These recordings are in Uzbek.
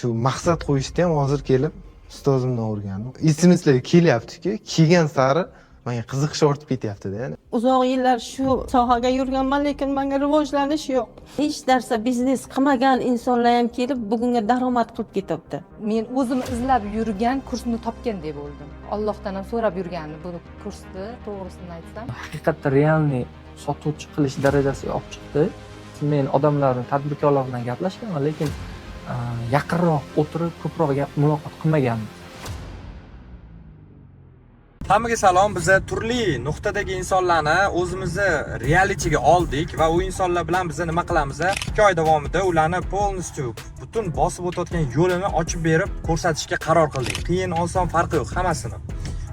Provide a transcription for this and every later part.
Shu maqsad qo'yishda ham hozir kelib ustozimdan o'rgandim. Esimizga kelyaptiki, kelgan sari menga qiziqish ortib ketyapti-da. Yani Uzoq yillar shu sohaga yurganman, lekin menga rivojlanish yo'q. Hech narsa biznes qilmagan insonlar ham kelib bugunga daromad qilib ketyapti. Men o'zim izlab yurgan kursni topgandek bo'ldim. Allohdan ham so'rab yurgandim bu kursni, to'g'risini aytsam. Haqiqatda realniy sotuvchi qilish darajasiga olib chiqdi. Men odamlarni, tadbirkorlar bilan gaplashganman, lekin yaqinroq o'tirib ko'proq muloqot qilmaganman. Hammaga salom. Biz turli nuqtadagi insonlarni o'zimizni realitiga oldik va u insonlar bilan biz nima qilamiz? 2 oy davomida ularni polностью butun bosib o'tayotgan yo'lini ochib berib ko'rsatishga qaror qildik. Qiyin, oson farqi yo'q hammasini.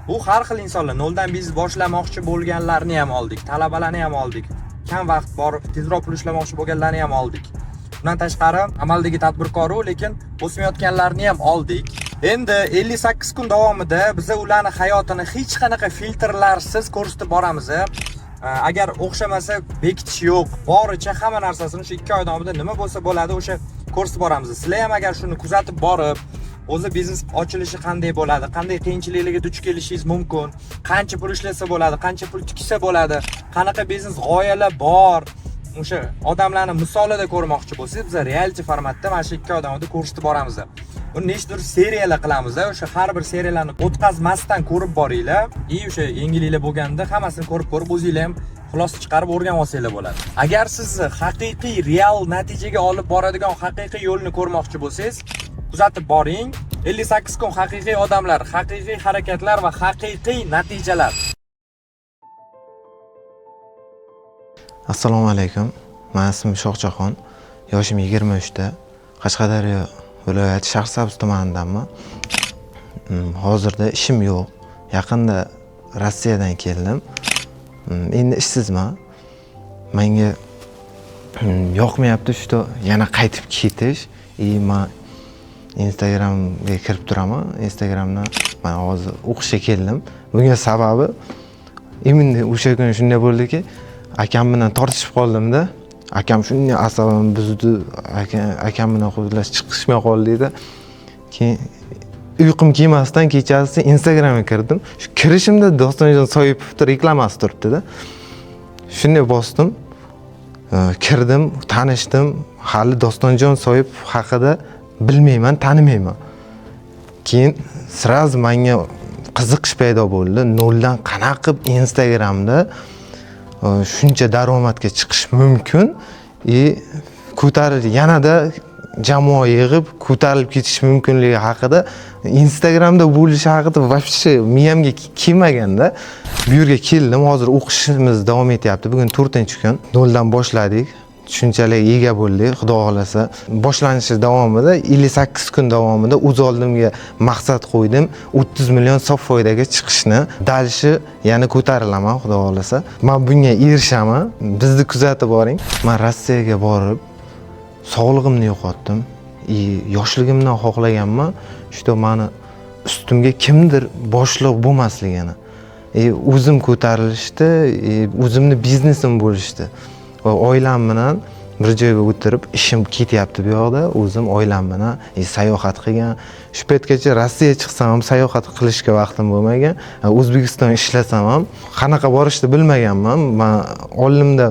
Bu har xil insonlar, noldan biznes boshlamoqchi bo'lganlarni ham oldik, talabalarni ham oldik. Kam vaqt borib tezroq pul ishlamoqchi bo'lganlarni ham oldik. Bundan tashqari amaldagi tadbirkor, lekin o'smayotganlarni ham oldik. Endi 58 kun davomida biz ularning hayotini hech qanaqa filtrlarsiz ko'rsatib boramiz. Agar o'xshamasa bekitish yo'q. Boricha hamma narsasini shu 2 oy davomida nima bo'lsa bo'ladi, o'sha ko'rsatib boramiz. Sizlar ham agar shuni kuzatib borib, o'zi biznes ochilishi qanday bo'ladi, qanday qiyinchiliklarga duch kelishingiz mumkin, qancha pul ishlasa bo'ladi, qancha pul tiksa bo'ladi, qanaqa biznes g'oyalar bor, o'sha odamlarni misolida ko'rmoqchi bo'lsangiz, biz reality formatda mana shu 2 oy davomida ko'rsatib boramiz. Uni nechtir seriyalar qilamiz. O'sha har bir seriyalarni o'tkazmasdan ko'rib boringlar. O'sha yengilliklar bo'lganda hammasini ko'rib o'zingizlar ham xulosa chiqarib o'rganib olsanglar bo'ladi. Agar siz haqiqiy real natijaga olib boradigan haqiqiy yo'lni ko'rmoqchi bo'lsangiz, kuzatib boring. 58 kun haqiqiy odamlar, haqiqiy harakatlar va haqiqiy natijalar. Assalomu alaykum. Men ismim Shohjahon. Yoshim 23 da. Qashqadaryo viloyati Shahrisabz tumanidanman. Hozirda ishim yo'q. Yaqinda Rossiyadan keldim. Endi ishsizman. Menga yoqmayapti shu yana qaytib ketish. Men Instagramga kirib turaman. Instagramdan men hozir o'qishga keldim. Bunga sababi endi o'sha kun shunday bo'ldiki, akam bilan tortishib qoldim-da. Akam shunday asabimni buzdi. Akam bilan xudlash chiqishmay qoldi-da. Keyin uyqum kelmasdan kechasi Instagramga kirdim. Shu kirishimda Dostonjon Soipovning reklamasi turibdi-da. Shunday bosdim. Kirdim, tanishdim. Hali Dostonjon Soipov haqida bilmayman, tanimayman. Keyin sraz menga qiziqish paydo bo'ldi. Noldan qanaqa qilib Instagramda shuncha daromadga chiqish mumkin ko'tarilib yanada jamoa yig'ib ko'tarilib ketish mumkinligi haqida Instagramda bo'lishi haqida вообще miyamga kelmaganda bu yerga keldim. Hozir o'qishimiz davom etyapti. Bugun 4-kun. Noldan boshladik. Tushunchalarga ega bo'ldik, xudo xolasa. Boshlanishi davomida 58 kun davomida o'z oldimga maqsad qo'ydim. 30 million sof foydaga chiqishni, dalishi yana ko'tarilaman, xudo xolasa. Men bunga erishaman. Bizni kuzatib boring. Men Rossiyaga borib sog'lig'imni yo'qotdim. Yoshligimdan xohlaganman, shu meni ustimga kimdir boshliq bo'lmasligini. O'zim ko'tarilishdi, o'zimni biznesim bo'lishdi. Va oilam bilan bir joyga o'tirib ishim ketyapti bu yoqda. O'zim oilam bilan sayohat qilgan. Shu paytgacha Rossiya chiqsam ham sayohat qilishga vaqtim bo'lmagan. O'zbekiston ishlasam ham qanaqa borishni bilmaganman. Men oldimda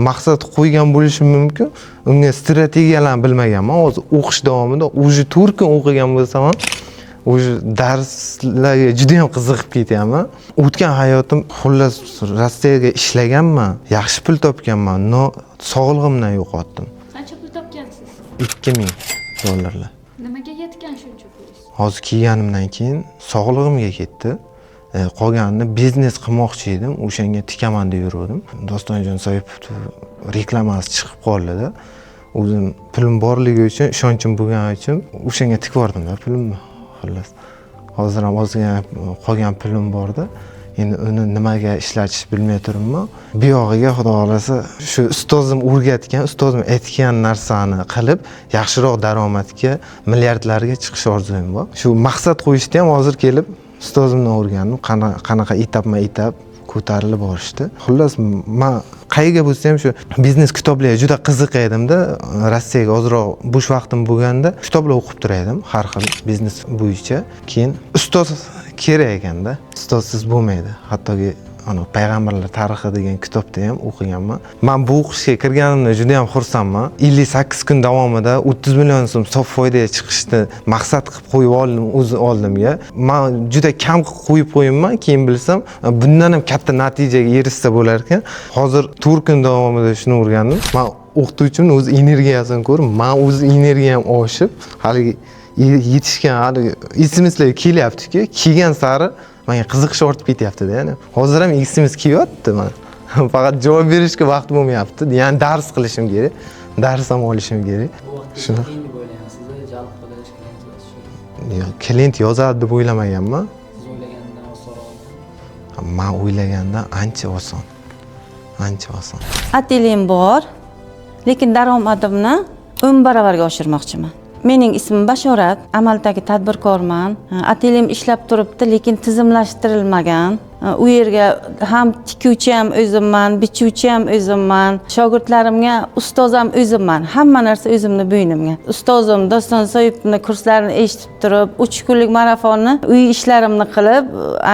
maqsad qo'ygan bo'lishim mumkin. Unga strategiyalarni bilmaganman. Hozir o'qish davomida уже 4 kun o'qigan bo'lsam ham o'sha darslarga juda ham qiziqib ketyapman. O'tgan hayotim xullas Rossiyaga ishlaganman, yaxshi pul topganman, no sog'lig'imdan yo'qotdim. Qancha pul topgansiz? $2000. Nimaga yetgan shuncha pul? Hozir kelganimdan keyin sog'lig'imga ketdi. Qolganini biznes qilmoqchi edim, o'shanga tikaman deb yurdim. Dostonjon Soipovning reklamasi chiqib qoldi-da. O'zim pulim borligi uchun, ishonchim bo'lgani uchun o'shanga tikib yubordim-da pulimni. Hozir ham ozgina qolgan pulim borda. Endi uni nimaga ishlatish bilmay turibman. Bu yog'iga xudo xolasa shu ustozim o'rgatgan, ustozim aytgan narsani qilib, yaxshiroq daromadga, milliardlarga chiqish orzum bor. Shu maqsad qo'yishda ham hozir kelib ustozimdan o'rgandim. Qanaqa etapma-etap ko'tarilib borishdi. Xullas, men qayerga bo'lsa ham shu biznes kitoblarga juda qiziq edimda. Rossiyaga ozroq bo'sh vaqtim bo'lganda kitoblar o'qib turar edim, har xil biznes bo'yicha. Keyin ustoz kerak ekanda. Ustozsiz bo'lmaydi. Hattoki payg'ambarlar tarixi degan kitobda ham o'qiganman. Men bu o'qishga kirganimda juda ham xursandman. 58 kun davomida 30 million so'm sof foydaga chiqishni maqsad qilib qo'yib oldim o'z oldimga. Men juda kam qo'yib qo'yibman, keyin bilsam bundan ham katta natijaga erishsa bo'lar ekan. Hozir 4 kun davomida shuni o'rgandim. Men o'qituvchimni o'z energiyasini ko'rib, men o'z energiyam oshib, hali yetishgan, hali esimizlarga kelyapti-ku, kelgan sari menga qiziqish ortib ketyapti-da, ya'ni. Hozir ham esimiz kelyapti mana. Faqat javob berishga vaqt bo'lmayapti. Ya'ni dars qilishim kerak, dars ham olishim kerak. Shuni jalb qilish, klient yozadi deb o'ylamaganman. siz o'ylagandan osonroq. Men o'ylagandan ancha oson. Ancha oson. Atelyem bor, lekin daromadimni 10 barobarga oshirmoqchiman. Mening ismim Bashorat, amaldagi tadbirkorman. Atelyem ishlab turibdi, lekin tizimlashtirilmagan. U yerga ham tikuvchi ham o'zimman, bichuvchi ham o'zimman, shogirdlarimga ustoz ham o'zimman. Hamma narsa o'zimning bo'ynimga. Ustozim Doston Soyibning kurslarini eshitib turib, 3 kunlik marafonni uy ishlarimni qilib,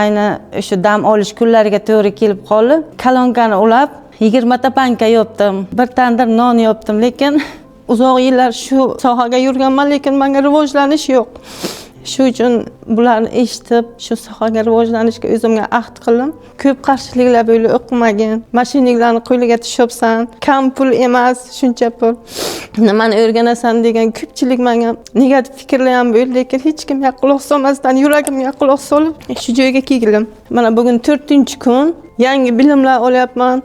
ayni o'sha dam olish kunlariga to'g'ri kelib qoldi. Kalonkani ulab 20 ta panka yopdim, bir tandir non yopdim, lekin uzoq yillar shu sohaga yurganman, lekin menga rivojlanish yo'q. Shu uchun bularni eshitib, shu sohaga rivojlanishga o'zimga ahd qildim. Ko'p qarshiliklar bo'ldi, o'qimagan, mashininglarni qo'liga tushibsan, kam pul emas, shuncha pul. Nimani o'rganasan degan ko'pchilik menga negativ fikrlar ham bo'ldi, lekin hech kimga quloq solmasdan yuragimga quloq solib, shu joyga keldim. Mana bugun 4-kun yangi bilimlar olyapman.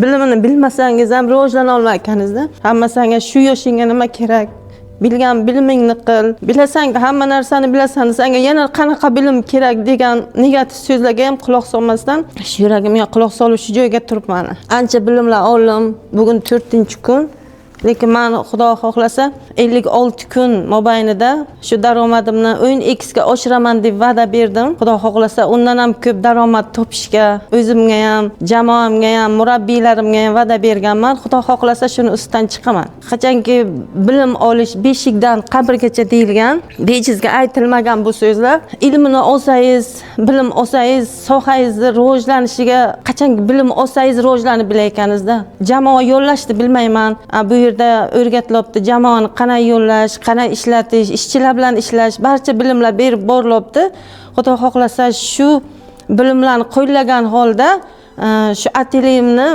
Bilimini bilmasangiz ham rivojlana olmaykansiz-da. Hamma senga shu yoshingga nima kerak? Bilgan bilimingni qil. Bilasan, hamma narsani bilasan, senga yana qanaqa bilim kerak degan negativ so'zlarga ham quloq solmasdan, shu yuragimga quloq solib shu joyga turibman. Ancha bilimlar oldim. Bugun 4-kun. Lekin men Xudo xohlasa 56 kun mobaynida shu daromadimni 10x ga oshiraman deb va'da berdim. Xudo xohlasa undan ham ko'p daromad topishga o'zimga ham, jamoamga ham, murabbiylarimga ham va'da berganman. Xudo xohlasa shuni ustidan chiqaman. Qachonki bilim olish beshikdan qabrgacha deyilgan, bejizga aytilmagan bu so'zlar. Ilmini olsangiz, bilim olsangiz, sohangizni rivojlanishiga qachonki bilim olsangiz rivojlanib bilaykansiz-da. Jamoa yo'llashni bilmayman. Bu yerda o'rgatilibdi, jamoani qanday yo'llash, qanday ishlatish, ishchilar bilan ishlash, barcha bilimlar berib borilibdi. Xudo xohlasa shu bilimlarni qo'llagan holda shu atelyemni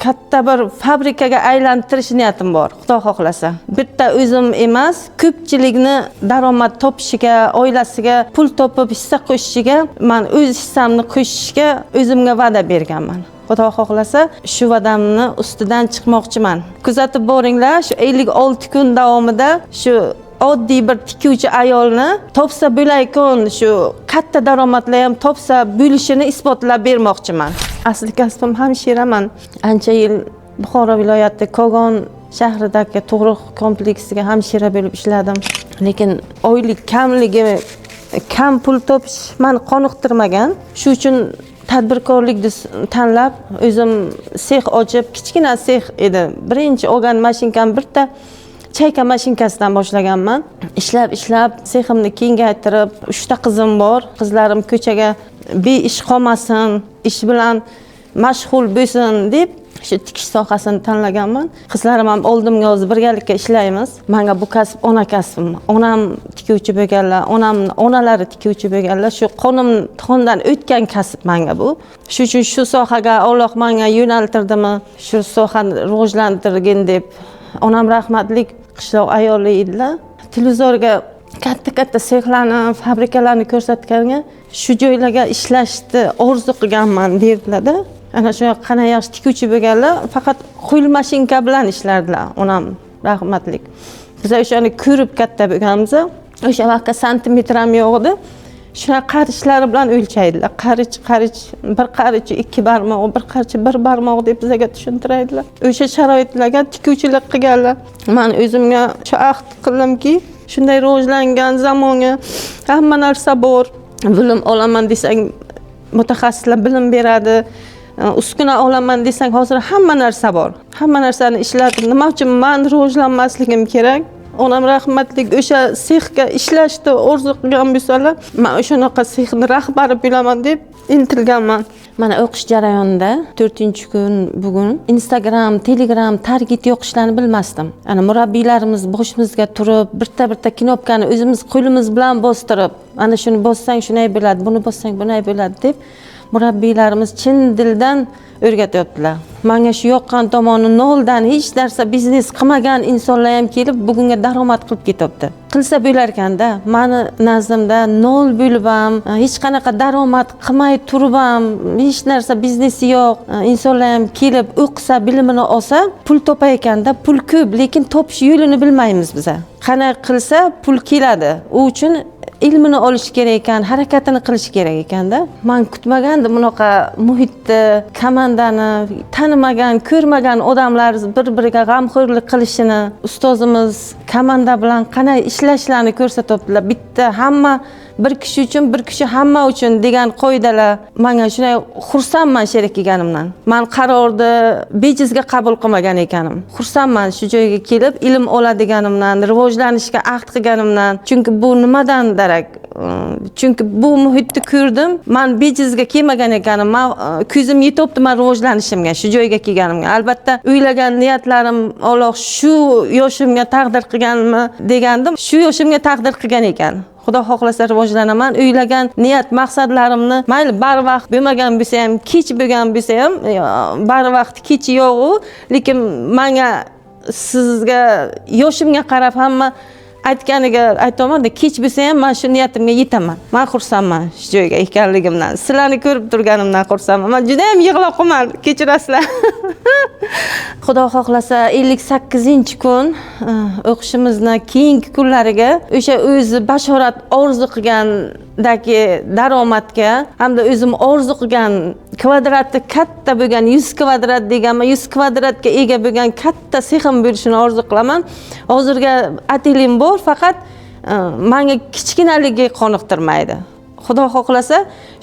katta bir fabrikaga aylantirish niyatim bor. Xudo xohlasa. Bitta o'zim emas, ko'pchilikni daromad topishiga, oilasiga pul topib hissa qo'shishiga, men o'z hissamni qo'shishga o'zimga va'da berganman. Xudo xohlasa shu va'damni ustidan chiqmoqchiman. Kuzatib boringlar, shu 56 kun davomida shu oddiy bir tikuvchi ayolni topsa bo'laykan, shu katta daromadlar ham topsa bo'lishini isbotlab bermoqchiman. Asli kasbim hamshiraman. Ancha yil Buxoro viloyati Kogon shahridagi tug'ruq kompleksiga hamshira bo'lib ishladim. Lekin oylik kamligi, kam pul topish meni qoniqtirmagan. Shu uchun tadbirkorlikni tanlab, o'zim sex ochib, kichkina sex edi. Birinchi olgan mashinkam bitta chayka mashinkasidan boshlaganman. Ishlab seximni kengaytirib, 3 ta qizim bor. Qizlarim ko'chaga beish qolmasin, ish bilan mashg'ul bo'lsin deb shu tikish sohasini tanlaganman. Qizlarim ham oldimga hozir birgalikda ishlaymiz. Menga bu kasb ona kasbim. Onam tikuvchi bo'lganlar, onalari tikuvchi bo'lganlar. Shu qondan o'tgan kasb menga bu. Shu uchun shu sohaga Alloh menga yo'naltirdimi, shu sohani rivojlantirgin deb. Onam rahmatlik qishloq ayoli edilar. Televizorga katta sexlarni, fabrikalarni ko'rsatganga, shu joylarga ishlashni orzu qilganman derdilar-da. Ana shu qana yaxshi tikuvchi bo'lganlar faqat qo'l mashinka bilan ishlardilar. Onam rahmatlik. Biz o'shani ko'rib katta bo'lganmiz. O'sha vaqtda santimetr ham yo'q edi. Shuna qarichlari bilan o'lchaydilar. Qarich, bir qarich 2 barmoq, bir qarich 1 barmoq deb bizga tushuntiradilar. O'sha sharoitlarga tikuvchilik qilganlar. Men o'zimga shu ahd qildimki, shunday rivojlangan zamonga hamma narsa bor. Bilim olaman desang, mutaxassislar bilim beradi. uskuna olaman desang hozir hamma narsa bor. Hamma narsani ishlatib, nima uchun men rivojlanmasligim kerak? Onam rahmatlik o'sha sexga ishlashni orzu qilgan bo'lsalar, men o'shanaqa sexni rahbari bo'laman deb intilganman. Mana o'qish jarayonida 4-kun bugun Instagram, Telegram, target yo'q ishlarni bilmasdim. Ana murabbiylarimiz boshimizga turib, birta knopkani o'zimiz qo'limiz bilan bostirib, ana shuni bossang shunday bo'ladi, buni bossang bunday bo'ladi deb murabbiylarimiz chin dildan o'rgatyaptilar. Menga shu yoqqan tomoni noldan hech narsa biznes qilmagan insonlar ham kelib bugunga daromad qilib ketyapti. Qilsa bo'lar ekanda, meni nazdimda nol bo'lib ham, hech qanaqa daromad qilmay turib ham, hech narsa biznesi yo'q insonlar ham kelib o'qisa, bilimini olsa, pul topay ekanda, pul ko'p, lekin topish yo'lini bilmaymiz biz. Qanday qilsa pul keladi. U uchun ilmini olish kerak ekan, harakatini qilish kerak ekanda. Men kutmagandim bunaqa muhitni, komandani, tanimagan, ko'rmagan odamlar bir-biriga g'amxo'rlik qilishini, ustozimiz komanda bilan qanday ishlashlarini ko'rsatyaptilar. Bitta hamma bir kishi uchun, bir kishi hamma uchun degan qoidalar. Menga shunday xursandman sherik kelganimdan. Men qarorni bejizga qabul qilmagan ekanim. Xursandman shu joyga kelib ilm oladiganimdan, rivojlanishga ahd qilganimdan. Chunki bu nimadan darak? Chunki bu muhitni ko'rdim. Men bejizga kelmagan ekanim. Men ko'zim yetibdi men rivojlanishimga, shu joyga kelganimga. Albatta, o'ylagan niyatlarim Alloh shu yoshimga taqdir qilganmi degandim. Shu yoshimga taqdir qilgan ekan. Xudo xohlasa rivojlanaman. O'ylagan niyat maqsadlarimni mayli barvaqt bo'lmagan bo'lsa ham, kech bo'lgan bo'lsa ham, barvaqt kech yo'q, lekin menga sizga yoshimga qarab hamma aytganiga aytaman-da, kech bo'lsa ham men shu niyatimga yetaman. Men xursandman shu joyga ekanligimdan. Sizlarni ko'rib turganimdan xursandman. Men juda ham yig'lab qolman, kechirasizlar. Xudo xohlasa 58-kun o'qishimizni keyingi kunlariga o'sha o'zi bashorat orzu qilgandagi daromadga hamda o'zim orzu qilgan kvadrati katta bo'lgan 100 kvadrat deganman, 100 kvadratga ega bo'lgan katta sexim bo'lishini orzu qilaman. Hozirga atelyem bor, faqat menga kichkinaligi qoniqtirmaydi. Xudo xohlasa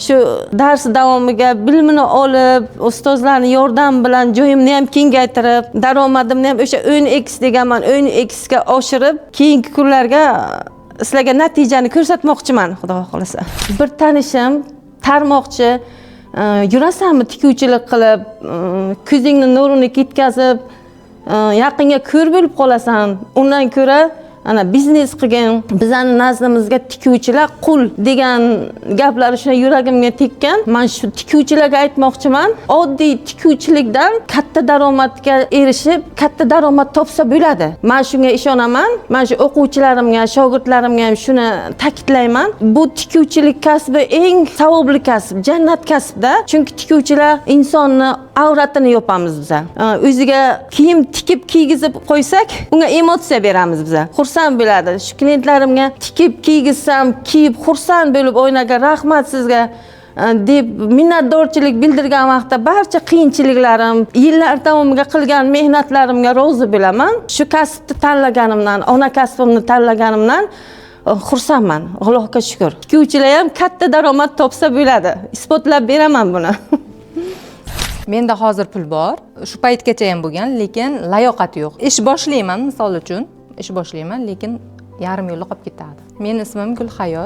shu dars davomiga bilimini olib, ustozlarning yordami bilan joyimni ham kengaytirib, daromadimni ham o'sha 10x deganman, 10x ga oshirib, keyingi kunlarga sizlarga natijani ko'rsatmoqchiman, xudo xohlasa. Bir tanishim tarmoqchi, yurasanmi tikuvchilik qilib, ko'zingni nurini ketkazib, yaqinga ko'r bo'lib qolasan. Undan ko'ra ana biznes qilgan, bizning nazdimizga tikuvchilar qul degan gaplar shuna yuragimga tekkan. Men shu tikuvchilarga aytmoqchiman, oddiy tikuvchilikdan katta daromadga erishib, katta daromad topsa bo'ladi. Men shunga ishonaman. Men shu o'quvchilarimga, shogirdlarimga ham shuni ta'kidlayman. Bu tikuvchilik kasbi eng savobli kasb, jannat kasbda. Chunki tikuvchilar insonni avratini yopamiz biz. O'ziga kiyim tikib kiygizib qo'ysak, unga emotsiya beramiz biz. Xursand bo'ladi. Shu klientlarimga tikib kiygizsam, kiyib xursand bo'lib o'ynagan, rahmat sizga deb minnatdorchilik bildirgan vaqtda barcha qiyinchiliklarim, yillar davomiga qilgan mehnatlarimga rozi bo'laman. Shu kasbni tanlaganimdan, ona kasbimni tanlaganimdan xursandman. Allohga shukr. Tikuvchilar ham katta daromad topsa bo'ladi. Isbotlab beraman buni. Menda hozir pul bor. Shu paytgacha ham bo'lgan, lekin layoqat yo'q. Ish boshlayman, misol uchun, ish boshlayman, lekin yarim yo'lda qolib ketadi. Mening ismim Gulhayo.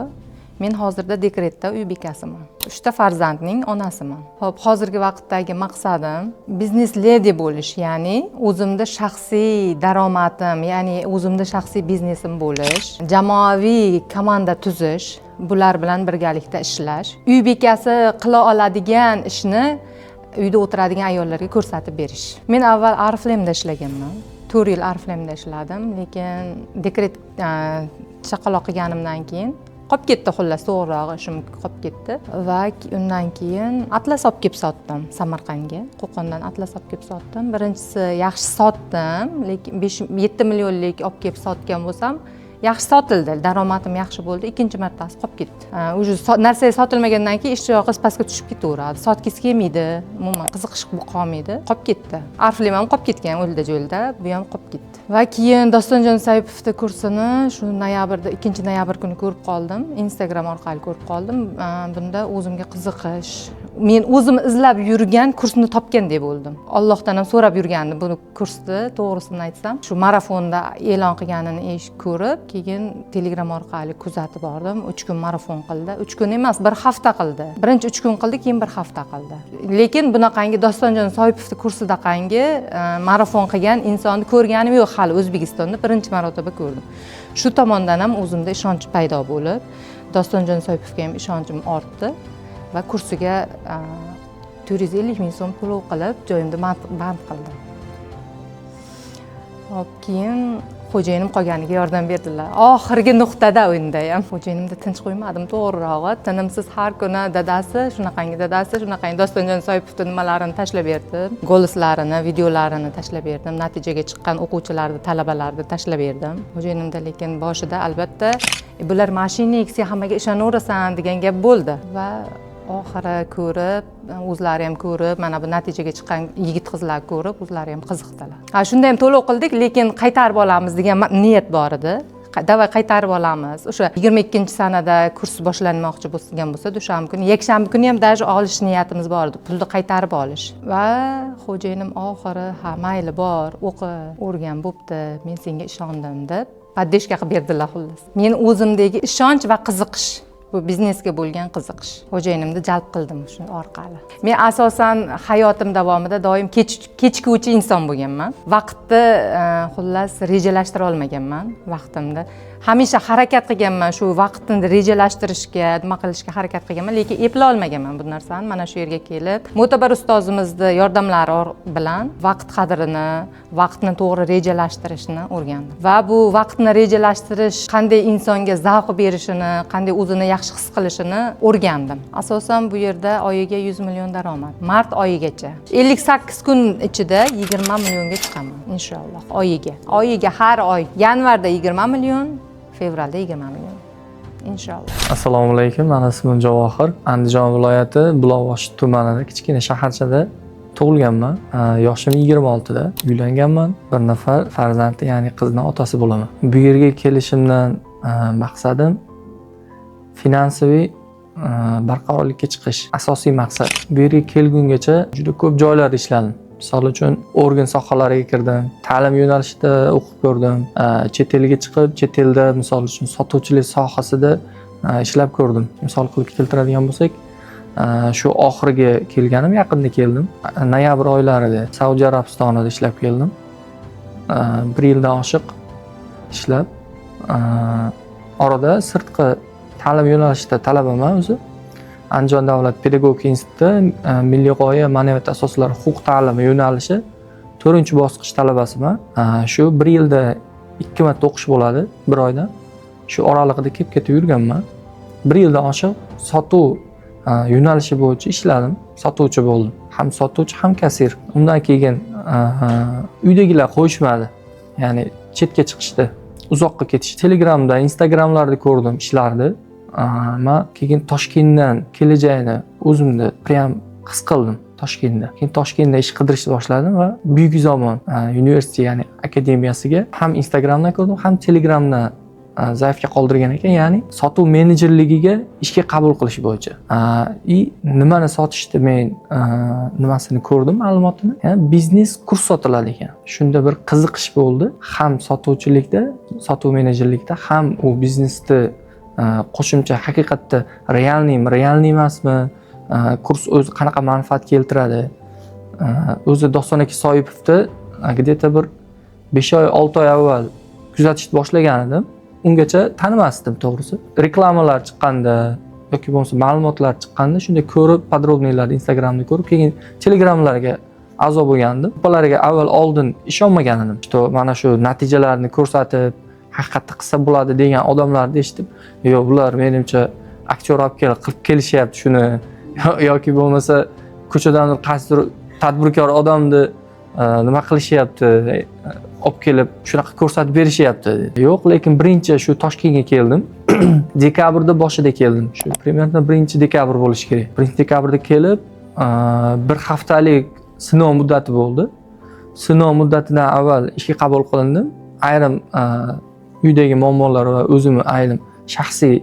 Men hozirda dekretda uy bekasiman. 3 ta farzandning onasiman. Xo'p, hozirgi vaqtdagi maqsadim biznes ledi bo'lish, ya'ni o'zimda shaxsiy daromadim, ya'ni o'zimda shaxsiy biznesim bo'lish, jamoaviy komanda tuzish, bular bilan birgalikda ishlash, uy bekasi qila oladigan ishni uyda o'tiradigan ayollarga ko'rsatib berish. Men avval Ariflame'da ishlaganman. 4 yil Ariflame'da ishladim, lekin dekret chaqaloq qilganimdan keyin qolib ketdi, xullas to'g'rirog'i ishim qolib ketdi va undan keyin atlas olib kelib sotdim Samarqandga. Qo'qondan atlas olib kelib sotdim. Birinchisi yaxshi sotdim, lekin 7 millionlik olib kelib sotgan bo'lsam, yaxshi sotildi, daromadim yaxshi bo'ldi. Ikkinchi martasi qolib ketdi. O'sha narsa sotilmagandan keyin ish joyi pastga tushib ketaveradi. Sotgisi kelmaydi, umuman qiziqish qolmaydi, qolib ketdi. Ariflem ham qolib ketgan o'lda jo'lda, bu ham qolib ketdi. Va keyin Dostonjon Saypovning kursini shu noyabrda, 2-noyabr kuni ko'rib qoldim. Instagram orqali ko'rib qoldim. Bunda o'zimga qiziqish, men o'zim izlab yurgan kursni topgandek bo'ldim. Allohdan ham so'rab yurgandim buni kursni, to'g'risini aytsam. Shu marafonda e'lon qilganini eshitib ko'rib, keyin Telegram orqali kuzatib bordim. 3 kun marafon qildi. 3 kun emas, 1 hafta qildi. Birinchi 3 kun qildi, keyin 1 hafta qildi. Lekin bunaqangi Dostonjon Soipovning kursidaqangi marafon qilgan insonni ko'rganim yo'q hali O'zbekistonda birinchi marotaba ko'rdim. Shu tomondan ham o'zimda ishonch paydo bo'lib, Dostonjon Soipovga ham ishonchim ortdi va kursiga 450 ming so'm to'lov qilib, joyimda band qildim. Hop, keyin xo'jayinim qolganiga yordam berdilar. Oxirgi nuqtada o'yinda ham xo'jayinimda tinch qo'ymadim, to'g'rirog'i. Tinimsiz har kuni dadasi, shunaqangi Dostonjon Soipovning nimalarini tashlab berdim. Goloslarini, videolarini tashlab berdim. Natijaga chiqqan o'quvchilarni, talabalarni tashlab berdim. Xo'jayinimda lekin boshida albatta bular mashinik, sen hammaga ishonaverasan degan gap bo'ldi va oxiri ko'rib, o'zlari ham ko'rib, mana bu natijaga chiqqan yigit-qizlar ko'rib, o'zlari ham qiziqdilar. Shunda ham to'lov qildik, lekin qaytarib olamiz degan niyat bor edi. Davay qaytarib olamiz. O'sha 22-sanada kurs boshlanmoqchi bo'lgan bo'lsa, dushanba kuni, yakshanba kuni ham даже olish niyatimiz bor edi, pulni qaytarib olish. Va xo'jayinim oxiri, ha, mayli bor, o'qi, o'rgan bo'pti, men senga ishondim deb poddeshka qilib berdilar xullas. Men o'zimdagi ishonch va qiziqish, bu biznesga bo'lgan qiziqish xo'jayinimni jalb qildim shu orqali. Men asosan hayotim davomida doim kechikuvchi inson bo'lganman. Vaqtni xullas rejalashtira olmaganman vaqtimda. Hamisha harakat qilganman shu vaqtni rejalashtirishga, nima qilishga harakat qilganman, lekin eplay olmaganman bu narsani. Mana shu yerga kelib, Mo'tabar ustozimizning yordamlari bilan vaqt qadrini, vaqtni to'g'ri rejalashtirishni o'rgandim. Va bu vaqtni rejalashtirish qanday insonga zavq berishini, qanday o'zini yaxshi his qilishini o'rgandim. Asosan bu yerda oyiga 100 million daromad. Mart oyigacha. 58 kun ichida 20 millionga chiqaman inshaalloh oyiga. Oyiga har oy. Yanvarda 20 million, fevralda 20 million. Inshaalloh. Assalomu alaykum. Meni ismim Javohir. Andijon viloyati Buloqboshi tumanida kichkina shaharchada tug'ilganman. Yoshim 26 da. Uylanganman. Bir nafar farzandli, ya'ni qizning otasi bo'laman. Bu yerga kelishimdan maqsadim finansiy barqarorlikka chiqish asosiy maqsad. Bu yerga kelgungacha juda ko'p joylarda ishladim. Misol uchun organ sohalariga kirdim, ta'lim yo'nalishida o'qib ko'rdim, chet elga chiqib, chet elda misol uchun sotuvchilik sohasida ishlab ko'rdim. Misol qilib keltiradigan bo'lsak, shu oxiriga kelganim, yaqinda keldim. Noyabr oylarida Saudiya Arabistonida ishlab keldim. 1 yildan oshiq ishlab, orada sirtqi ta'lim yo'nalishida talabaman o'zi. Andijon davlat pedagogika instituti milliy g'oya ma'naviyat asoslari huquq ta'limi yo'nalishi 4-bosqich talabasiman. Shu 1 yilda 2 marta o'qish bo'ladi, 1 oyda. Shu oralig'ida kelib-ketib yurganman. 1 yildan oshiq sotuv yo'nalishi bo'yicha ishladim, sotuvchi bo'ldim. Ham sotuvchi, ham kassir. Undan keyin uydagilar qo'yishmadi. Ya'ni chetga chiqishdi, uzoqqa ketishdi. Telegramda, Instagramlarda ko'rdim ishlarni. Men keyin Toshkentdan kelajagini o'zimda prям his qildim Toshkentda. Keyin Toshkentda ish qidirishni boshladim va Buyuk zamon universitet, ya'ni akademiyasiga ham Instagramdan ko'rdim, ham Telegramdan zaifga qoldirgan ekan, ya'ni sotuv menejerligiga ishga qabul qilish bo'yicha. Nimani sotishdi men nimasini ko'rdim, ma'lumotini. Ya'ni biznes kurs sotiladi ekan. Shunda bir qiziqish bo'ldi, ham sotuvchilikda, sotuv menejerlikda, ham u biznesda qo'shimcha haqiqatda realniy emasmi, kurs o'zi qanaqa manfaat keltiradi. O'zi Doston aka Soipovni где-то bir 5 oy, 6 oy avval kuzatishni boshlagan edim. Ungacha tanimasdim to'g'risi. Reklamalar chiqqanda yoki bo'lmasa ma'lumotlar chiqqanda shunda ko'rib, podrobniylarni Instagramda ko'rib, keyin Telegramlarga a'zo bo'lgandim. Ularga avval oldin ishonmagan edim. Mana shu natijalarni ko'rsatib, haqiqatda qilsa bo'ladi degan odamlarni eshitib, yo'q, bular menimcha aktyor olib qilib kelishyapti shuni, yoki bo'lmasa ko'chadan qaysidir tadbirkor odamni nima qilishyapti, olib kelib shunaqa ko'rsatib berishyapti. Yo'q, lekin birinchi shu Toshkentga keldim. Dekabrda boshida keldim. Shu примерно 1-dekabr bo'lishi kerak. 1-dekabrda kelib, 1 haftalik sinov muddati bo'ldi. Sinov muddatidan avval ishga qabul qilindim. Ayrim uydagi muammolar va o'zimni ayrim shaxsiy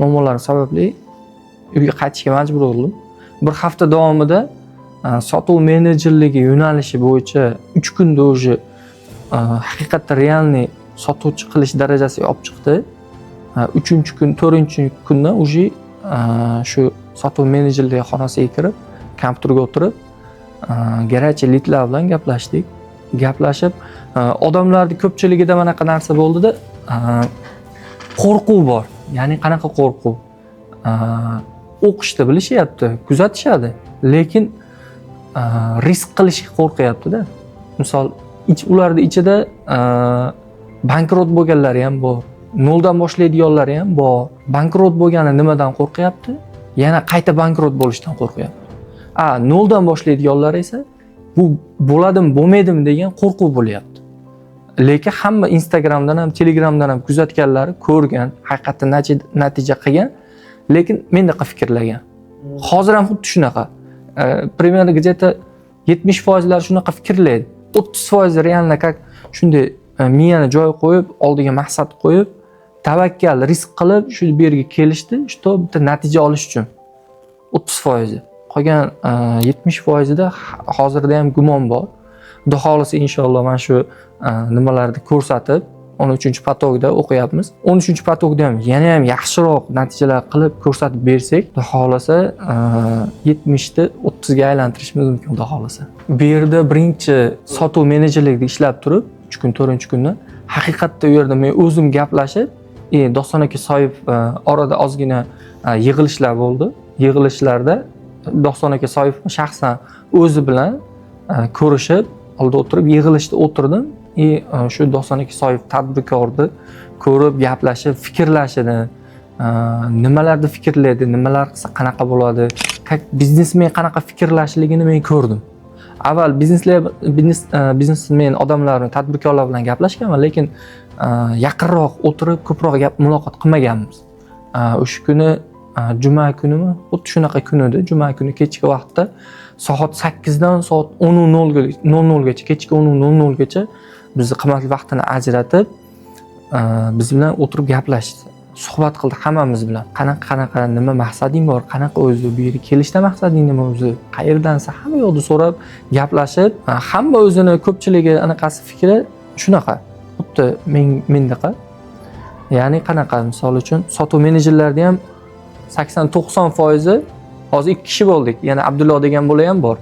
muammolar sababli uyga qaytishga majbur bo'ldim. bir hafta davomida sotuv menejerligi yo'nalishi bo'yicha 3 kunda уже haqiqatda realniy sotuvchi qilish darajasiga olib chiqdi. 3-kun, 4-kundan уже shu sotuv menejerligi xonasiga kirib, kompyuterga o'tirib, garchi lidlar bilan gaplashdik. Gaplashib, odamlarning ko'pchiligida manaqa narsa bo'ldida, qo'rquv bor. Ya'ni qanaqa qo'rquv? O'qishni bilishyapti, kuzatishadi, lekin risk qilishga qo'rqyapti-da. Misol, ularning ichida bankrot bo'lganlari ham bor, noldan boshlaydiganlari ham bor. Bankrot bo'lgani nimadan qo'rqyapti? Yana qayta bankrot bo'lishdan qo'rqyapti. Noldan boshlaydiganlar esa bu bo'ladimi, bo'lmaydimi degan qo'rquv bo'lyapti. Lekin hamma Instagramdan ham, Telegramdan ham kuzatganlari ko'rgan, haqiqatda natija qilgan, lekin mendaqa fikrlagan. Hozir ham xuddi shunaqa. Примерно где-то 70% shunaqa fikrlaydi. 30% realno как shunday miyani joyiga qo'yib, oldiga maqsad qo'yib, tavakkal, risk qilib shu yerga kelishdi, shu bitta natija olish uchun. 30%. Qolgan 70%da hozirda ham gumon bor. Xudo xolisa inshaalloh mana shu nimalarni ko'rsatib 13-potokda o'qiyapmiz. 13-potokda ham yana ham yaxshiroq natijalar qilib ko'rsatib bersak, Xudo xolasa 70 ni 30 ga aylantirishimiz mumkin, Xudo xolasa. Bu yerda birinchi sotuv menejerligida ishlab turib, 3 kun, 4-kunda haqiqatda u yerda men o'zim gaplashib, Doston aka Soyev orada ozgina yig'ilishlar bo'ldi. Yig'ilishlarda Doston aka Soyev shaxsan o'zi bilan ko'rishib, oldi o'tirib, yig'ilishda o'tirdim. Shu Doston aka Soyev tadbirkorni ko'rib, gaplashib, fikrlashini, nimalarni fikrlaydi, nimalar qilsa qanaqa bo'ladi, biznesmen qanaqa fikrlashligini men ko'rdim. Avval biznesmen odamlar, tadbirkorlar bilan gaplashganman, lekin yaqinroq o'tirib, ko'proq muloqot qilmaganmiz. O'sha kuni juma kunimi? Xuddi shunaqa kun edi. Juma kuni kechki vaqtda soat 8 dan soat 10:00 gacha, kechki 10:00 gacha bizni qimmatli vaqtini ajratib, biz bilan o'tirib gaplashdi. Suhbat qildi hammamiz bilan. Qanaqa nima maqsading bor, qanaqa o'zi bu yerga kelishda maqsading nima o'zi, qayerdansa hamma yo'qni so'rab, gaplashib, hamma o'zini ko'pchiligi anaqasi fikri shunaqa. Xuddi mendaqa. Ya'ni qanaqa, misol uchun sotuv menejerlarida ham 80-90% hozir 2 kishi bo'ldik. Yana Abdullo degan bola ham bor.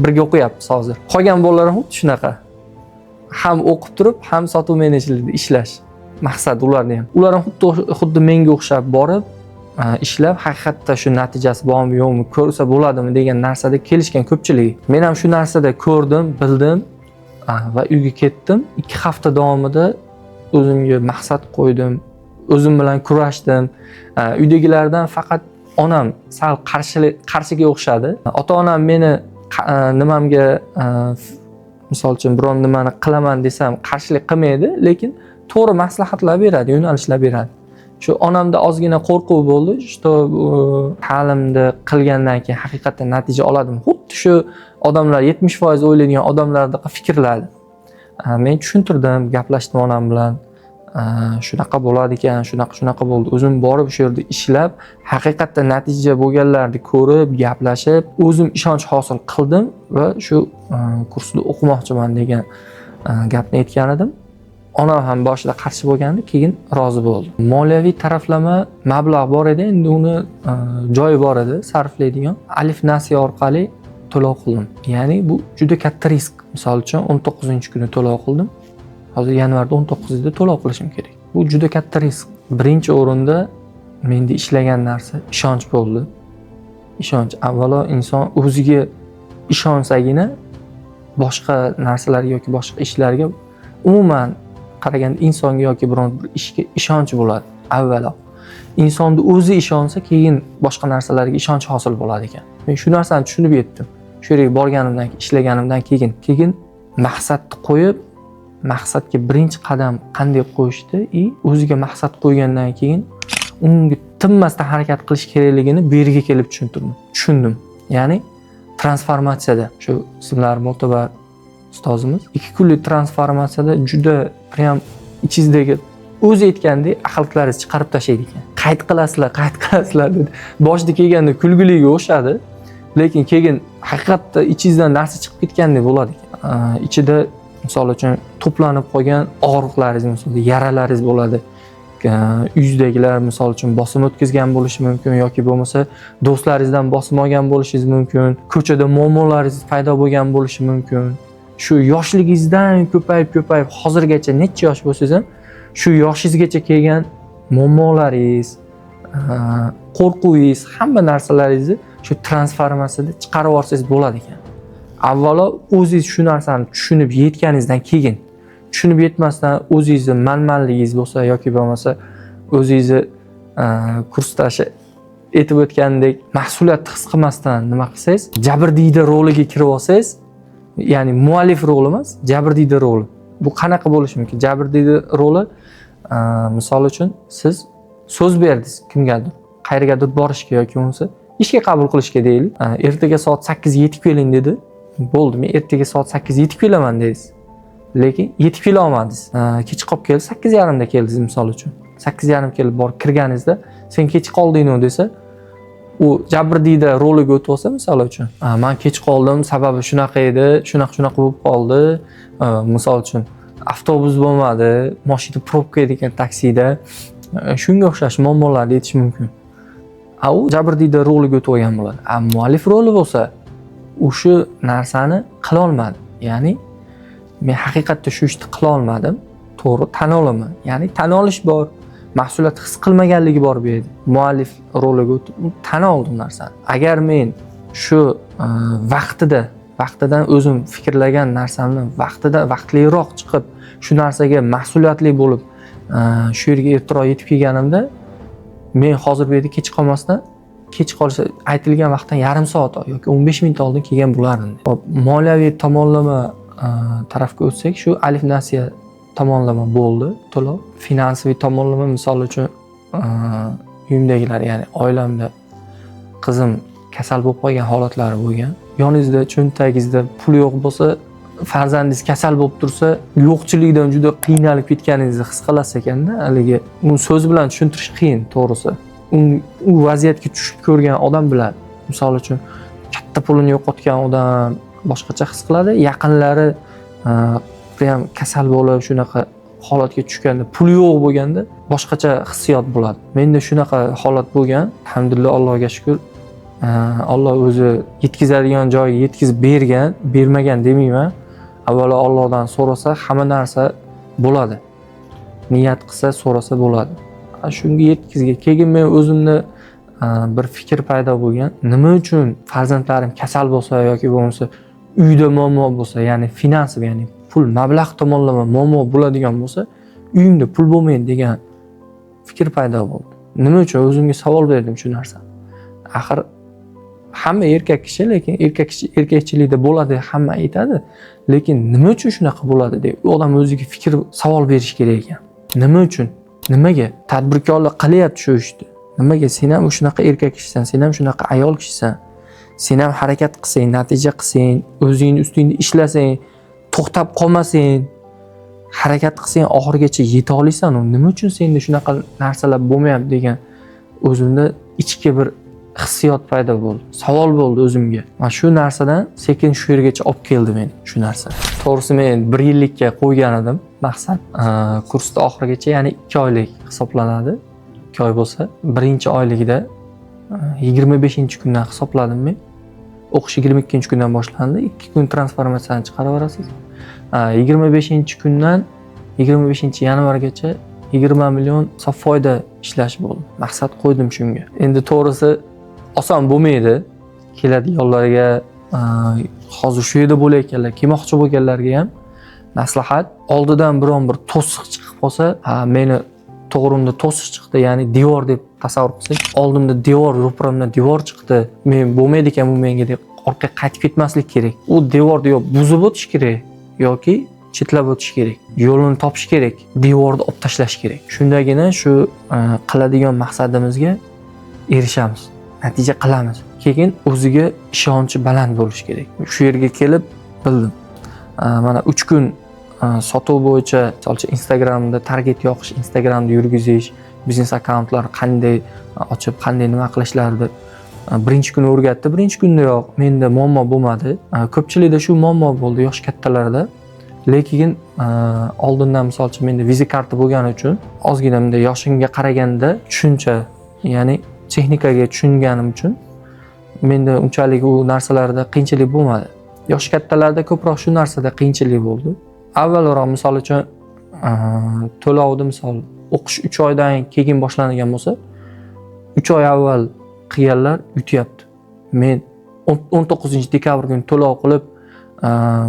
Birga o'qiyapmiz hozir. Qolgan bolalar xuddi shunaqa. Ham o'qib turib, ham sotuv menejerligida ishlash maqsad ularda ham. Ular ham xuddi menga o'xshab borib, ishlab, haqiqatda shu natijasi bormi, yo'qmi, ko'rsa bo'ladimi degan narsada kelishgan ko'pchiligi. Men ham shu narsada ko'rdim, bildim va uyga ketdim. 2 hafta davomida o'zimga maqsad qo'ydim, o'zim bilan kurashdim. Uydagilardan faqat onam sal qarshiga o'xshadi. Ota-onam meni nimamga misol uchun biron nimani qilaman desam qarshilik qilmaydi, lekin to'g'ri maslahatlar beradi, yo'nalishlar beradi. Shu onamda ozgina qo'rquv bo'ldi, shu ta'limni qilgandan keyin haqiqatdan natija oladimi? Xuddi shu odamlar 70% o'ylaydigan odamlardek fikrladi. Men tushuntirdim, gaplashdim onam bilan. Shunaqa bo'ladi ekan, shunaqa bo'ldi. O'zim borib shu yerda ishlab, haqiqatda natija bo'lganlarni ko'rib, gaplashib, o'zim ishonch hosil qildim va shu kursda o'qimoqchiman degan gapni aytgan edim. Onam ham boshida qarshi bo'lgandi, keyin rozi bo'ldi. Moliyaviy taraflama mablag' bor edi, endi uni joyi bor edi, sarflaydigan. Alif nasiya orqali to'lov qildim. Ya'ni bu juda katta risk. Misol uchun 19-kuni to'lov qildim. Hozir yanvarda 19-da to'lov qilishim kerak. Bu juda katta risk. Birinchi o'rinda menda ishlagan narsa ishonch bo'ldi. Ishonch. Avvalo inson o'ziga ishonsagina boshqa narsalarga yoki boshqa ishlarga umuman qaraganda insonga yoki biron bir ishga ishonch bo'ladi. Avvalo insonning o'zi ishonsa, keyin boshqa narsalarga ishonch hosil bo'ladi ekan. Men shu narsani tushunib yetdim. Shu yerga borganimdan, ishlaganimdan keyin maqsadni qo'yib, maqsadga birinchi qadam qanday qo'yishdi, o'ziga maqsad qo'ygandan keyin unga tinmasdan harakat qilish kerakligini bu yerga kelib tushundim. Ya'ni transformatsiyada shu ismlari mo'tabar ustozimiz 2 kunlik transformatsiyada juda prям ichingizdagi o'zi aytgandek axlatlaringizni chiqarib tashlaydi ekan. Qayt qilasizlar dedi. Boshida kelganda kulguliga o'xshadi. lekin keyin haqiqatda ichingizdan narsa chiqib ketgandek bo'ladi. Ichida misol uchun to'planib qolgan og'riqlaringiz, misol yaralaringiz bo'ladi. Uyingizdagilar misol uchun bosim o'tkazgan bo'lishi mumkin yoki bo'lmasa do'stlaringizdan bosim olgan bo'lishingiz mumkin. Ko'chada muammolaringiz paydo bo'lgan bo'lishi mumkin. Shu yoshligingizdan ko'payib hozirgacha necha yosh bo'lsangiz ham shu yoshingizgacha kelgan muammolaringiz, qo'rquvingiz, hamma narsalaringizni shu transformatsiyada chiqarib yuborsangiz bo'ladi ekan. Avvalo o'zingiz shu narsani tushunib yetganingizdan keyin, tushunib yetmasdan o'zingizni manmanligingiz bo'lsa yoki bo'lmasa o'zingizni kursdoshi aytib o'tgandek mas'uliyatni his qilmasdan nima qilsangiz, jabrdiyda roliga kirib olsangiz, ya'ni muallif roli emas, jabrdiyda roli. Bu qanaqa bo'lishi mumkin? Jabrdiyda roli misol uchun siz so'z berdingiz kimgadir, qayergadir borishga yoki bo'lmasa ishga qabul qilishga deylik. Ertaga soat 8 yetib keling dedi. Bo'ldi, men ertaga soat 8 yetib kelaman dedingiz. Lekin yetib kela olmadingiz. Kech qolib keldi, 8:30 da keldingiz misol uchun. 8:30 kelib borib kirganingizda sen kech qolding desa, u jabrdiyda roliga o'tib olsa misol uchun, men kech qoldim, sababi shunaqa edi, shunaqa bo'lib qoldi. Misol uchun avtobus bo'lmadi, mashina probka edi ekan taksida. Shunga o'xshash muammolarni aytish mumkin. U jabrdiyda roliga o'tib olgan bo'ladi. Muallif roli bo'lsa, o'sha narsani qila olmadi. Ya'ni men haqiqatda shu ishni qila olmadim, to'g'ri tan olaman. Ya'ni tan olish bor, mas'uliyat his qilmaganligi bor bu yerda. Muallif roliga o'tib tan oldim narsani. Agar men shu vaqtidan o'zim fikrlagan narsamni vaqtliroq chiqib, shu narsaga mas'uliyatli bo'lib, shu yerga ertaroq yetib kelganimda, men hozir bu yerga kech qolmasdan, kech qolsa aytilgan vaqtdan yarim soat yoki 15 minut oldin kelgan bo'lardim. Hop, moliyaviy tomonlama tarafga o'tsak, shu alif nasiya tomonlama bo'ldi, to'lov. Finansiy tomonlama misol uchun uyimdagilar, ya'ni oilamda qizim kasal bo'lib qolgan holatlari bo'lgan. Yoningizda cho'ntagingizda pul yo'q bo'lsa, farzandingiz kasal bo'lib tursa, yo'qchilikdan juda qiynalib ketganingizni his qilasiz ekanda, haligi uni so'z bilan tushuntirish qiyin, to'g'risi. U vaziyatga tushib ko'rgan odam biladi. Misol uchun katta pulini yo'qotgan odam boshqacha his qiladi. Yaqinlari ham kasal bo'lib, shunaqa holatga tushganda, pul yo'q bo'lganda boshqacha hissiyot bo'ladi. Menda shunaqa holat bo'lgan. Alhamdulillah, Allohga shukr. Alloh o'zi yetkazadigan joyiga yetkazib bergan, bermagan demayman. Avvalo Allohdan so'rasa hamma narsa bo'ladi. Niyat qilsa, so'rasa bo'ladi. Shunga yetkazgan. Keyin men o'zimda bir fikr paydo bo'lgan. Nima uchun farzandlarim kasal bo'lsa yoki bo'lmasa uyda muammo bo'lsa, ya'ni finansiy, ya'ni pul mablag' tomonlama muammo bo'ladigan bo'lsa, uyimda pul bo'lmaydi degan fikr paydo bo'ldi. Nima uchun o'zimga savol berdim shu narsani. Axir hamma erkak kishi, lekin erkakchilikda bo'ladi, hamma aytadi. Lekin nima uchun shunaqa bo'ladi deb odam o'ziga fikr, savol berish kerak ekan. Nima uchun? Nimaga? Tadbirkorlik qilyapti shu ishni. Nimaga sen ham shunaqa erkak kishisan, sen ham shunaqa ayol kishisan. Sen ham harakat qilsang, natija qilsang, o'zingning ustingda ishlasang, to'xtab qolmasang, harakat qilsang oxirigacha yeta olasan. Nima uchun senda shunaqa narsalar bo'lmayapti degan o'zimda ichki bir hissiyot paydo bo'ldi. Savol bo'ldi o'zimga. Mana shu narsadan sekin shu yergacha olib keldi meni shu narsa. To'g'risi men 1 yillikka qo'ygan edim maqsad. Kursda oxirigacha, ya'ni 2 oylik hisoblanadi. 2 oy bo'lsa, 1-oyligida 25-kundan hisobladim men. O'qish 22-kundan boshlandi. 2 kun transformatsiyani chiqarib olasiz. 25-kundan 25-yanvargacha 20 million sof foyda ishlash bo'ldi. Maqsad qo'ydim shunga. Endi to'g'risi oson bo'lmaydi. Keladiganlarga, hozir shu yerda bo'layotganlar, kelmoqchi bo'lganlarga ham maslahat, oldidan biron bir to'siq chiqib qolsa, meni to'g'rimda to'siq chiqdi, ya'ni devor deb tasavvur qilsak, oldimda devor, ro'paramdan devor chiqdi. Men bo'lmaydi ekan bu menga deb orqaga qaytib ketmaslik kerak. U devorni yo buzib o'tish kerak yoki chetlab o'tish kerak. Yo'lini topish kerak, devorni olib tashlash kerak. Shundagina shu qiladigan maqsadimizga erishamiz, natija qilamiz. Keyin o'ziga ishonchi baland bo'lish kerak. Shu yerga kelib bildim. Mana 3 kun sotuv bo'yicha, masalan, Instagramda target yoqish, Instagramda yurgizish, biznes akkauntlar qanday ochib, qanday nima qilishlarni birinchi kuni o'rgatdi, birinchi kundayoq menda muammo bo'lmadi. Ko'pchilikda shu muammo bo'ldi yosh kattalarda. Lekin oldindan misol uchun menda viza karta bo'lgani uchun ozgina bunday yoshimga qaraganda tushuncha, ya'ni texnikaga tushunganim uchun menda unchalik u narsalarda qiyinchilik bo'lmadi. Yosh kattalarda ko'proq shu narsada qiyinchilik bo'ldi. Avvalroq misol uchun to'lovni misol o'qish 3 oydan keyin boshlangan bo'lsa, 3 oy avval qilganlar yutyapti. Men 19-dekabr kuni to'lov qilib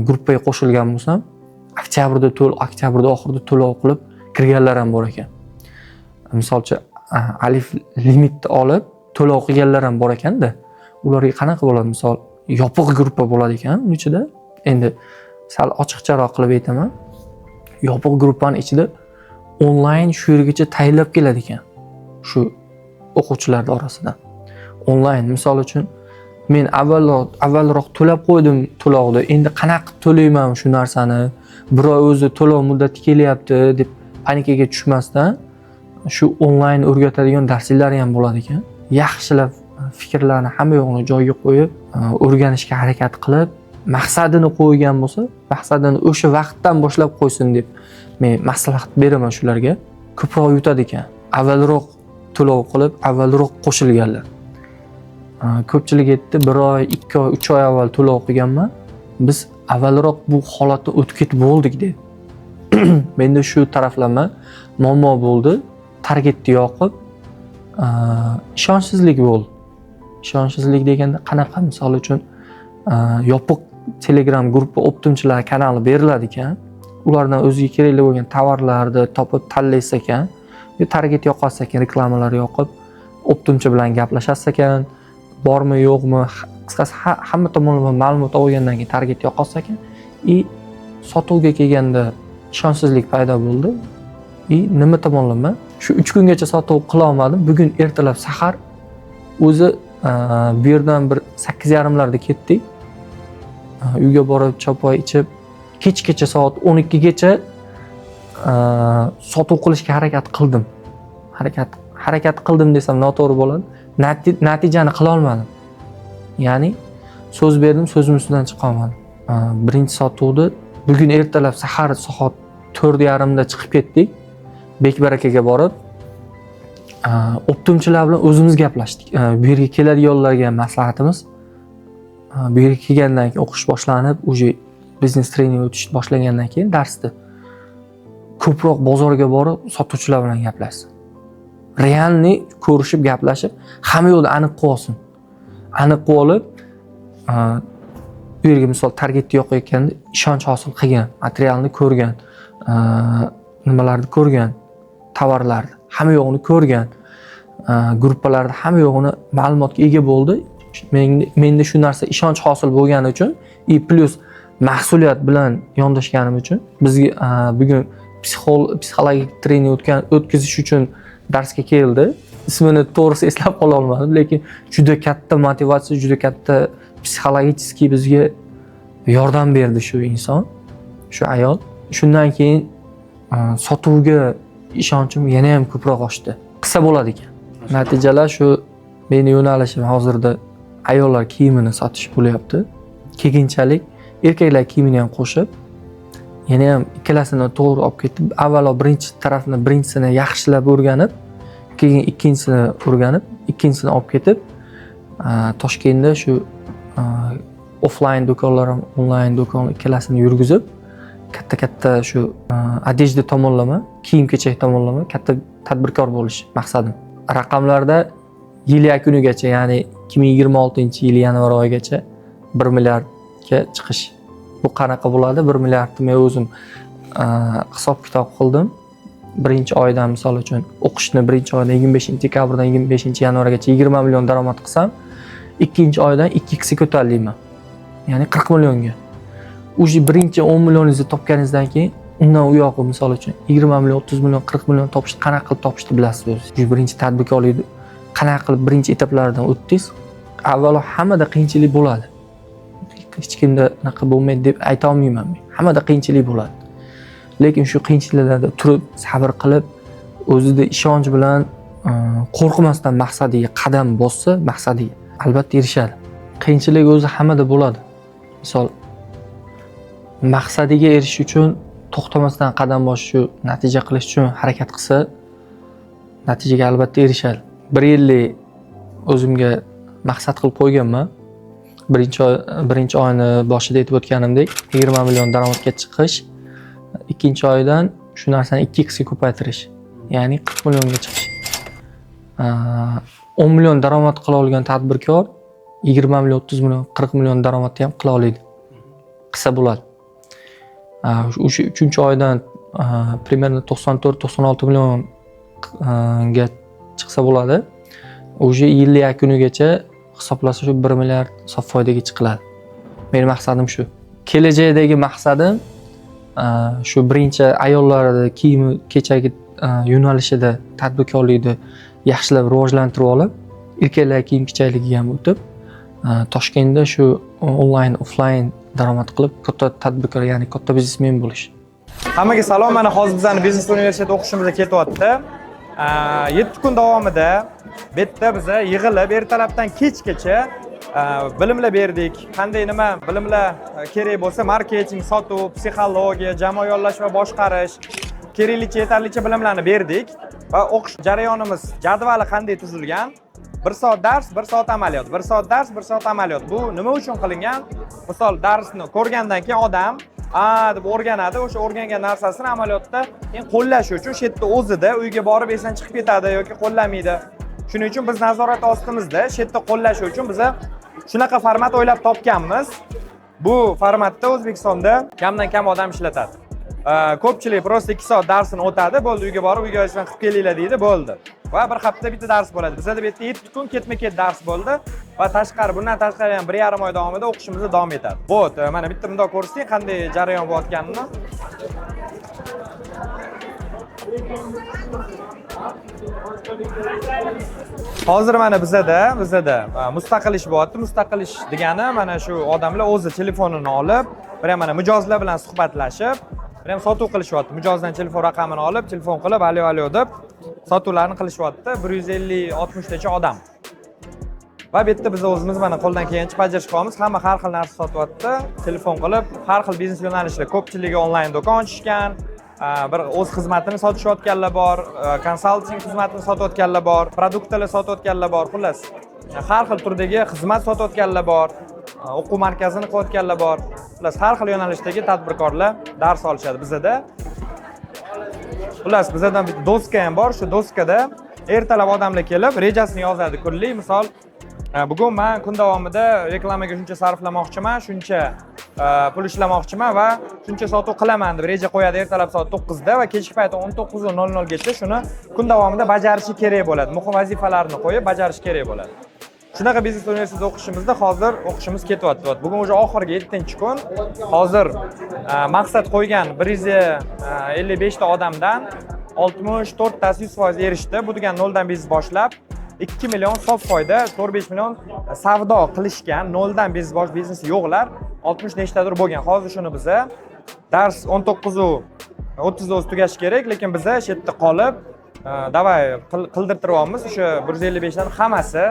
gruppaga qo'shilgan bo'lsam, oktyabrda oxirida to'lov qilib kirganlar ham bor ekan. Misol uchun alif limitni olib to'lov qilganlar ham bor ekanda, ularga qanaqa bo'ladi? Misol yopiq gruppa bo'ladi ekan uning ichida. Endi sal ochiqcharoq qilib aytaman. Yopiq gruppaning ichida onlayn shu yergacha tayyorlab keladi ekan. Shu o'quvchilar orasidan. Onlayn misol uchun men avvalroq to'lab qo'ydim to'lovni. Endi qanaqa to'layman shu narsani? Bir oy o'zi to'lov muddati kelyapti deb panikaga tushmasdan shu onlayn o'rgatadigan darslar ham bo'lar ekan. Yaxshilab fikrlarni hamma yo'qni joyiga qo'yib, o'rganishga harakat qilib, maqsadini qo'ygan bo'lsa, maqsadini o'sha vaqtdan boshlab qo'ysin deb men maslahat beraman shularga. Ko'proq yutadi ekan. Avvalroq to'lov qilib, avvalroq qo'shilganlar. Ko'pchilik aytdi, 1 oy, 2 oy, 3 oy avval to'lov qilganman. Biz avvalroq bu holatni o'tib ketib bo'ldik dedi. Menda shu taraflama muammo bo'ldi. Targetni yoqib, ishonchsizlik bo'ldi. Ishonchsizlik deganda qanaqa? Misol uchun yopiq Telegram gruppa optimchilar kanali beriladi ekan. Ulardan o'ziga kerakli bo'lgan tovarlarni topib tanlaysiz ekan. Target yoqasiz ekan, reklamalar yoqib, optimchi bilan gaplashasiz ekan. Bormi, yo'qmi, qisqasi hamma tomonlama ma'lumot olgandan keyin target yoqasiz ekan. Sotuvga kelganda ishonchsizlik paydo bo'ldi. Nima tomonlama? Shu 3 kungacha sotuv qila olmadim. Bugun ertalab sahar o'zi bu yerdan bir 8:30larda ketdik. Uyga borib choy ichib, kechgacha soat 12gacha sotuv qilishga harakat qildim. Harakat qildim desam noto'g'ri bo'ladi. Natijani qila olmadim. Ya'ni so'z berdim, so'zim ustidan chiqa olmadim. Birinchi sotuvni bugun ertalab sahar soat 4:30da chiqib ketdik. Bekbarakaga borib, optimchilar bilan o'zimiz gaplashdik. Bu yerga keladiganlarga maslahatimiz, bu yerga kelgandan keyin o'qish boshlanib, uje biznes trening o'tish boshlagandan keyin darsda ko'proq bozorga borib, sotuvchilar bilan gaplashsin. Realni ko'rishib, gaplashib, hamma yo'lda aniq qilib olsin. Aniq qilib olib, bu yerga misol targetni yoqayotganda ishonch hosil qilgan, materialni ko'rgan, nimalarni ko'rgan, tovarlarni hamma yo'g'ini ko'rgan, gruppalarda hamma yo'g'ini ma'lumotga ega bo'ldi. Menda shu narsa ishonch hosil bo'lgani uchun, plus mas'uliyat bilan yondashganim uchun bizga bugun psixologik trening o'tkazish uchun darsga keldi. Ismini to'g'risi eslab qola olmadim, lekin juda katta motivatsiya, juda katta psixologik bizga yordam berdi shu inson, shu ayol. Shundan keyin sotuvga ishonchim yana ham ko'proq oshdi. Qilsa bo'ladi ekan. Natijalar shu meni yo'nalishim hozirda ayollar kiyimini sotish bo'lyapti. Keyinchalik erkaklar kiyimini ham qo'shib, yana ham ikkalasini to'g'ri olib ketib, avvalo birinchi tarafni birinchisini yaxshilab o'rganib, keyin ikkinchisini o'rganib, ikkinchisini olib ketib, Toshkentda shu offline do'konlar ham onlayn do'kon ikkalasini yurgizib, katta shu adejda tomonlama, kiyim-kechak tomonlama katta tadbirkor bo'lish maqsadim. Raqamlarda yil yakunigacha, ya'ni 2026-yil yanvar oyigacha 1 milliardga chiqish. Bu qanaqa bo'ladi? 1 milliardni men o'zim hisob-kitob qildim. Birinchi oydan misol uchun o'qishni birinchi oydan 25-dekabrdan 25-yanvargacha 20 million daromad qilsam, ikkinchi oydan 2x ko'tarilayman. Ya'ni 40 millionga. O'sha birinchi 10 millioningizni topganingizdan keyin undan u yoqqa misol uchun 20 million, 30 million, 40 million topishni qanaqa qilib topishni bilasiz o'zingiz. Shu birinchi tadbirkorlikni qanaqa qilib birinchi etaplardan o'tdingiz? Avvalo hammada qiyinchilik bo'ladi. Hech kimda unaqa bo'lmaydi deb ayta olmayman men. Hammada qiyinchilik bo'ladi. Lekin shu qiyinchiliklarda turib, sabr qilib, o'zida ishonch bilan qo'rqmasdan maqsadiga qadam bossa, maqsadiga albatta erishadi. Qiyinchilik o'zi hammada bo'ladi. Misol maqsadiga erishish uchun to'xtamasdan qadam bosish, shu natija qilish uchun harakat qilsa, natijaga albatta erishadi. 1 yillik o'zimga maqsad qilib qo'yganman. Birinchi oyni boshida aytib o'tganimdek 20 million daromadga chiqish, ikkinchi oydan shu narsani 2x ga ko'paytirish, ya'ni 40 millionga chiqish. 10 million daromad qila olgan tadbirkor 20 million, 30 million, 40 million daromadni ham qila oladi. Qilsa bo'ladi. O'sha 3-oydan примерно 94-96 millionga chiqsa bo'ladi. O'sha yil yakunigacha hisoblasa shu 1 milliard sof foydaga chiqiladi. Mening maqsadim shu. Kelajakdagi maqsadim shu birinchi ayollarni kiyim kechagi yo'nalishida tadbirkorlikni yaxshilab rivojlantirib olib, erkaklar kiyim kechaligiga ham o'tib, Toshkentda shu onlayn, offlayn daromad qilib, katta tadbirkor, ya'ni katta biznesmen bo'lish. Hammaga salom. Mana hozir bizning biznes universiteti o'qishimizga ketyapti. 7 kun davomida bu yerda biz yig'ilib ertalabdan kechgacha bilimlar berdik. Qanday nima bilimlar kerak bo'lsa, marketing, sotuv, psixologiya, jamoa yollash va boshqarish keraklicha yetarlicha bilimlarni berdik va o'qish jarayonimiz jadvali qanday tuzilgan? 1 soat dars, 1 soat amaliyot, 1 soat dars, 1 soat amaliyot. Bu nima uchun qilingan? Misol darsni ko'rgandan keyin odam deb o'rganadi, o'sha o'rgangan narsasini amaliyotda qo'llash uchun shu yerda o'zida uyga borib esdan chiqib ketadi yoki qo'llamaydi. Shuning uchun biz nazorat ostimizda shu yerda qo'llash uchun biz shunaqa format o'ylab topganmiz. Bu formatda O'zbekistonda kamdan kam odam ishlatadi. Ko'pchilik prosta 2 soat darsini o'tadi, bo'ldi, uyga borib uyga esdan qilib kelinglar deydi, bo'ldi. Va bir hafta bitta dars bo'ladi. Bizda bu yerda 7 kun ketma-ket dars bo'ldi va tashqari bundan tashqari ham 1,5 oy davomida o'qishimiz davom etadi. Bo't, mana bitta bundoq ko'rsating qanday jarayon bo'layotganini. Hozir mana bizda mustaqil ish bo'lyapti. Mustaqil ish degani mana shu odamlar o'zi telefonini olib, bir ham mana mijozlar bilan suhbatlashib, bir ham sotuv qilishyapti. Mijozdan telefon raqamini olib, telefon qilib, alo deb sotuvlarni qilishyapti. 150-60 tacha odam. Va bu yerda biz o'zimiz mana qo'ldan kelgancha bajarish qilamiz. Hamma har xil narsa sotyapti. Telefon qilib, har xil biznes yo'nalishlar, ko'pchiligi onlayn do'kon ochishgan. Bir o'z xizmatini sotishayotganlar bor, konsalting xizmatini sotayotganlar bor, produktlar sotayotganlar bor, xullas har xil turdagi xizmat sotayotganlar bor, o'quv markazini qilayotganlar bor. Xullas har xil yo'nalishdagi tadbirkorlar dars olishadi bizda. Xullas bizdan bitta doska ham bor. Shu doskada ertalab odamlar kelib, rejasini yozadi kunlik. Misol, bugun men kun davomida reklamaga shuncha sarflamoqchiman, shuncha pul ishlamoqchiman va shuncha sotuv qilaman deb reja qo'yadi ertalab soat 9 da va kechki payt 19:00 gacha shuni kun davomida bajarishi kerak bo'ladi. Muhim vazifalarni qo'yib bajarish kerak bo'ladi. Shunaqa biznes universitetida o'qishimizda hozir o'qishimiz ketyapti. Bugun o'sha oxirgi 7-kun. Hozir maqsad qo'ygan 155 ta odamdan 64 tasi 100% erishdi. Bu degani 0 dan biznes boshlab 2 million sof foyda, 4-5 million savdo qilishgan, 0 dan biznesi yo'qlar 60 nechtadir bo'lgan. Hozir shuni biza dars 19:30 o'zi tugashi kerak, lekin biza shu yerda qolib, davay qildirtiryapmiz. O'sha 155 dan hammasi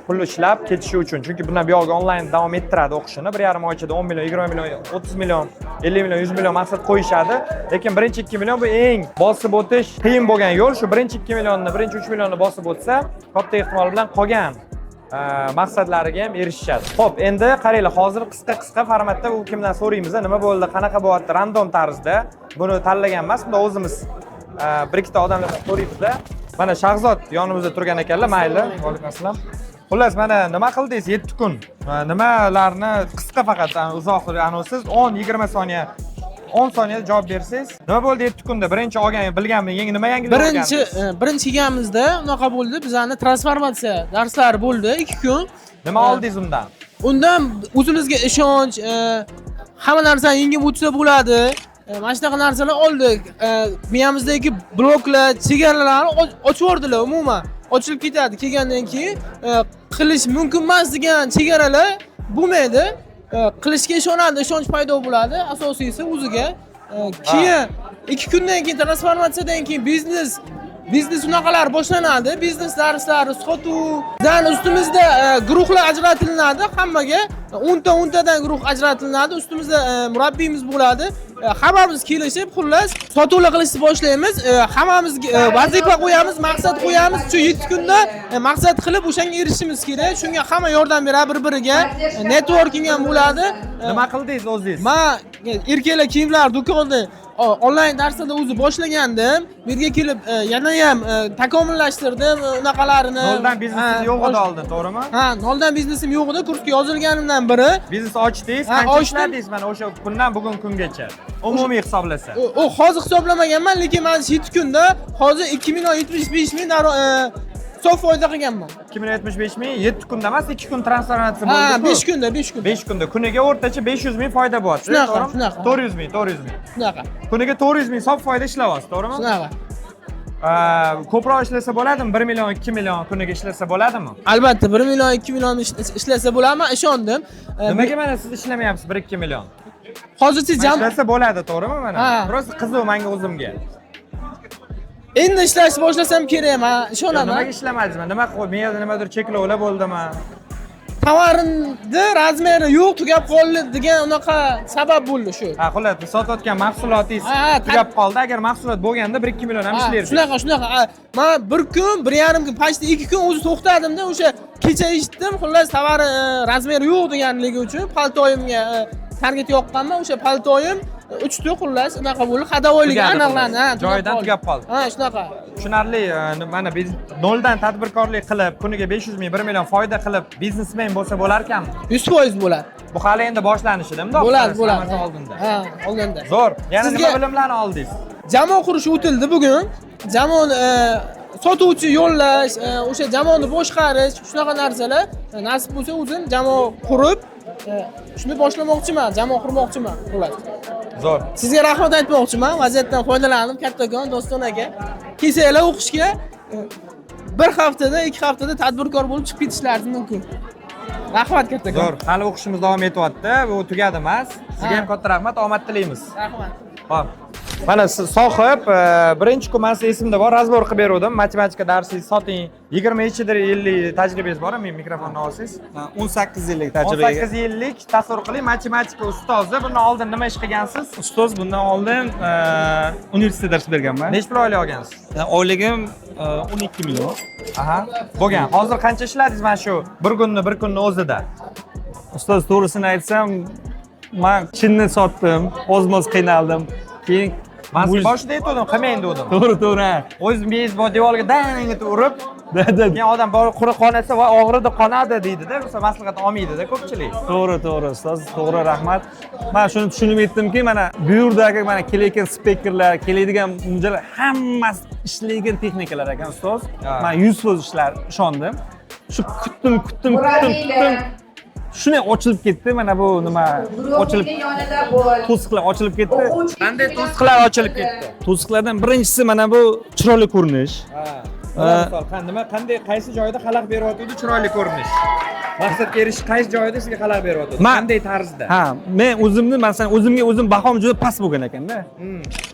pul ishlab ketishi uchun. Chunki bundan buyog'i onlayn davom ettiradi o'qishini. 1,5 oy ichida 10 million, 20 million, 30 million, 50 million, 100 million maqsad qo'yishadi. Lekin birinchi 2 million bu eng bosib o'tish qiyin bo'lgan yo'l. Shu birinchi 2 millionni, birinchi 3 millionni bosib o'tsa, katta ehtimol bilan qolgan maqsadlariga ham erishishadi. Xo'p, endi qaranglar, hozir qisqa formatda u kimdan so'raymiz, nima bo'ldi, qanaqa bo'lyapti, random tarzda. Buni tanlagan emas, bunda o'zimiz bir ikkita odamlardan so'raymiz-da. Mana Shahzod yonimizda turgan ekanlar, mayli. Va alaykum assalom. Xullas, mana nima qildingiz 7 kun? Nimalarni qisqa faqat uzoq siz 10-20 soniya 10 soniyada javob bersangiz, nima bo'ldi 7 kunda? Birinchi olgan, bilganmi? Nima yangilik o'rgandingiz? Birinchi kelganimizda unaqa bo'ldi. Bizani transformatsiya darslari bo'ldi 2 kun. Nima oldingiz undan? Undan o'zimizga ishonch, hamma narsani yengib o'tsa bo'ladi. Mana shunaqa narsalar oldik. Miyamizdagi bloklar, chegaralarni ochib yubordilar umuman. Ochilib ketadi. Kelgandan keyin qilish mumkin emas degan chegaralar bo'lmaydi. Qilishga ishonadi, ishonch paydo bo'ladi. Asosiysi o'ziga. Keyin 2 kundan keyin transformatsiyadan keyin biznes biznes unaqalar boshlanadi. Biznes darslari, sotuv, bizdan ustimizda guruhlar ajratilinadi. Hammaga 10 tadan guruh ajratilinadi. Ustimizda murabbiyimiz bo'ladi. Hammamiz kelishib, xullas, sotuvlar qilishni boshlaymiz. Hammamiz vazifa qo'yamiz, maqsad qo'yamiz. Shu 7 kunda maqsad qilib o'shanga erishishimiz kerak. Shunga hamma yordam beradi bir-biriga. Networking ham bo'ladi. Nima qildingiz o'zingiz? Men erkaklar kiyimlar do'koni onlayn darslarda o'zi boshlagandim. Bu yerga kelib yana ham takomillashtirdim unaqalarini. Noldan biznesingiz yo'q edi oldin, to'g'rimi? Ha, noldan biznesim yo'q edi. Kursga yozilganimdan biri. Biznes ochdingiz, Ha, qancha ochdim. ishladingiz mana o'sha kundan bugun kungacha? Umumiy hisoblasa. U hozir hisoblamaganman, lekin men 7 kunda hozir 2 million 75 ming sof foyda qilganman. 275 ming 7 kunda emas, 2 kun transformatsiya bo'ldi. Ha, 5 kunda, 5 kunda. 5 kunda. Kuniga o'rtacha 500 ming foyda bo'lyapti. Shunaqa, to'g'rimi? shunaqa. 400 ming, 400 ming. Shunaqa. Kuniga 400 ming sof foyda ishlayapsiz, to'g'rimi? Shunaqa. Ko'proq ishlasa bo'ladimi? 1 million, 2 million kuniga ishlasa bo'ladimi? Albatta 1 million 2 million ishlasa bo'ladi, men ishondim. Nimaga mana siz ishlamayapsiz 1-2 million? Hozircha Ishlasa bo'ladi, to'g'rimi mana? Ha. Biroz qiziq menga o'zimga. endi ishlashni boshlasam kerak, men ishonaman. Nimaga ishlamadingizmi? Nima menda nimadir cheklovlar bo'ldimi? Tovarimni razmeri yo'q, tugab qoldi degan unaqa sabab bo'ldi shu. Ha, xullas, sotayotgan mahsulotingiz Ha, tugab qoldi. Agar mahsulot bo'lganda 1-2 million ham ishlardingiz. Shunaqa. Men bir kun, 1,5 kun, pashti 2 kun o'zi to'xtadimda, o'sha kecha eshitdim, xullas tovar razmeri yo'q deganligi uchun paltoyimga target yoqqanman, o'sha paltoyim 3 ta xullas unaqa bo'ldi, xadovoyligi aniqlandi. Joyidan tugab qoldi. Ha, shunaqa. Tushunarli, mana biz noldan tadbirkorlik qilib, kuniga 500 ming, 1 million foyda qilib biznesmen bo'lsa bo'lar ekanmi? 100% bo'ladi. Bu hali endi boshlanishida-mi? Bo'ladi. Oldinda. Ha, oldinda. Zo'r. Yana Sizga- nima bilimlarni oldingiz? Jamoa qurish o'tildi bugun. Jamoani sotuvchi yo'llash, o'sha jamoani boshqarish, shunaqa narsalar nasib bo'lsa o'zim jamoa qurib, shuni boshlamoqchiman, jamoa qurmoqchiman, xullas. Zo'r. Sizga rahmat aytmoqchiman, vaziyatdan foydalanib, kattakon Doston aka, kelsanglar o'qishga bir haftada, 2 haftada tadbirkor bo'lib chiqib ketishlaringiz mumkin. Rahmat kattakon. Zo'r. Hali o'qishimiz davom etyapti. Bu tugadi emas. Sizga ham katta rahmat, omad tilaymiz. Rahmat. Xo'p. Mana siz sohib, birinchi kun men esimda bor, razbor qilib berdim. Matematika darsingizni soting. 20 yillik tajribangiz bormi? Men mikrofonni olsangiz. 18 yillik tajriba. 18 yillik tasavvur qiling, matematika ustozi. Bundan oldin nima ish qilgansiz? Ustoz bundan oldin universitetda dars berganman. Necha pul oylik olgansiz? Oyligim 12 million. Aha. Bo'lgan. Hozir qancha ishladingiz mana shu bir kunni o'zida? Ustoz, to'g'risini aytsam, men chinni sotdim, oz-moz qiynaldim. Keyin Men boshida aytdim, qilmang dedim. to'g'ri. O'zingiz bu devorga dang etib urib, keyin odam borib quruq qonasa va og'ridi, qonadi deydi-da, o'sha maslahat olmaydi-da ko'pchilik. To'g'ri, ustoz, to'g'ri, rahmat. Men shuni tushunib yetdimki, mana bu yerdagi mana kelayotgan speakerlar, keladigan mo'ljallar hammasi ishlaydigan texnikalar ekan, ustoz. Men 100% ishondim. Shu kutdim. Shunday ochilib ketdi, mana bu nima ochilib, to'siqlar ochilib ketdi. Qanday to'siqlar ochilib ketdi? To'siqlardan birinchisi mana bu chiroyli ko'rinish. Qanday qaysi joyda xalaq beryotdi chiroyli ko'rinish? Maqsadga erishish qaysi joyda sizga xalaq beryotdi? Qanday tarzda? Ha, men o'zimni, masalan, o'zimga o'zim bahom juda past bo'lgan ekanda.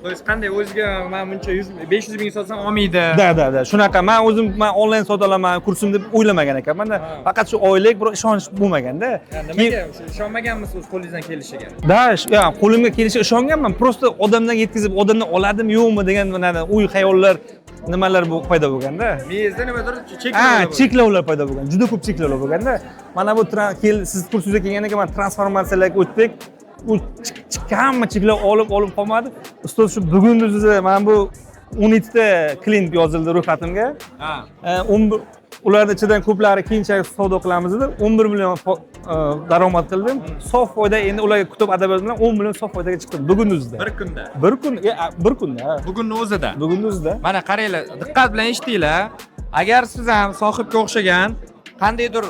To есть qanday o'ziga men buncha 500 ming sotsam olmaydi. Da. Shunaqa. Men o'zim onlayn sota olaman, kursim deb o'ylamagan ekanman. Faqat shu oylik bir ishonch bo'lmaganda. Nimaga ishonmaganmisiz o'z qo'lingizdan kelishiga? Da, qo'limga kelishiga ishonganman. Prosta odamdan yetkazib, odamdan oladimi, yo'qmi degan mana o'y xayollar nimalar bu paydo bo'lganda. Miyangizda nimadir cheklovlar bor. Cheklovlar paydo bo'lgan. Juda ko'p cheklovlar bo'lganda. Mana bu siz kursingizga kelgandan keyin men transformatsiyalarga o'tdik. U hamma cheklov olib qolmadi. Ustoz, shu bugunni o'zida mana bu 12 ta klient yozildi ro'yxatimga. Ha. Ularning ichidan ko'plari keyinchalik savdo qilamiz deb 11 million daromad qildim. Sof foyda, endi ularga kutub adabiyot bilan 10 million sof foydaga chiqdim bugunni o'zida. Bir kunda. Bir kunda. Bugunni o'zida. Bugunni o'zida. Mana qaranglar, diqqat bilan eshitinglar. Agar siz ham sohibga o'xshagan qandaydir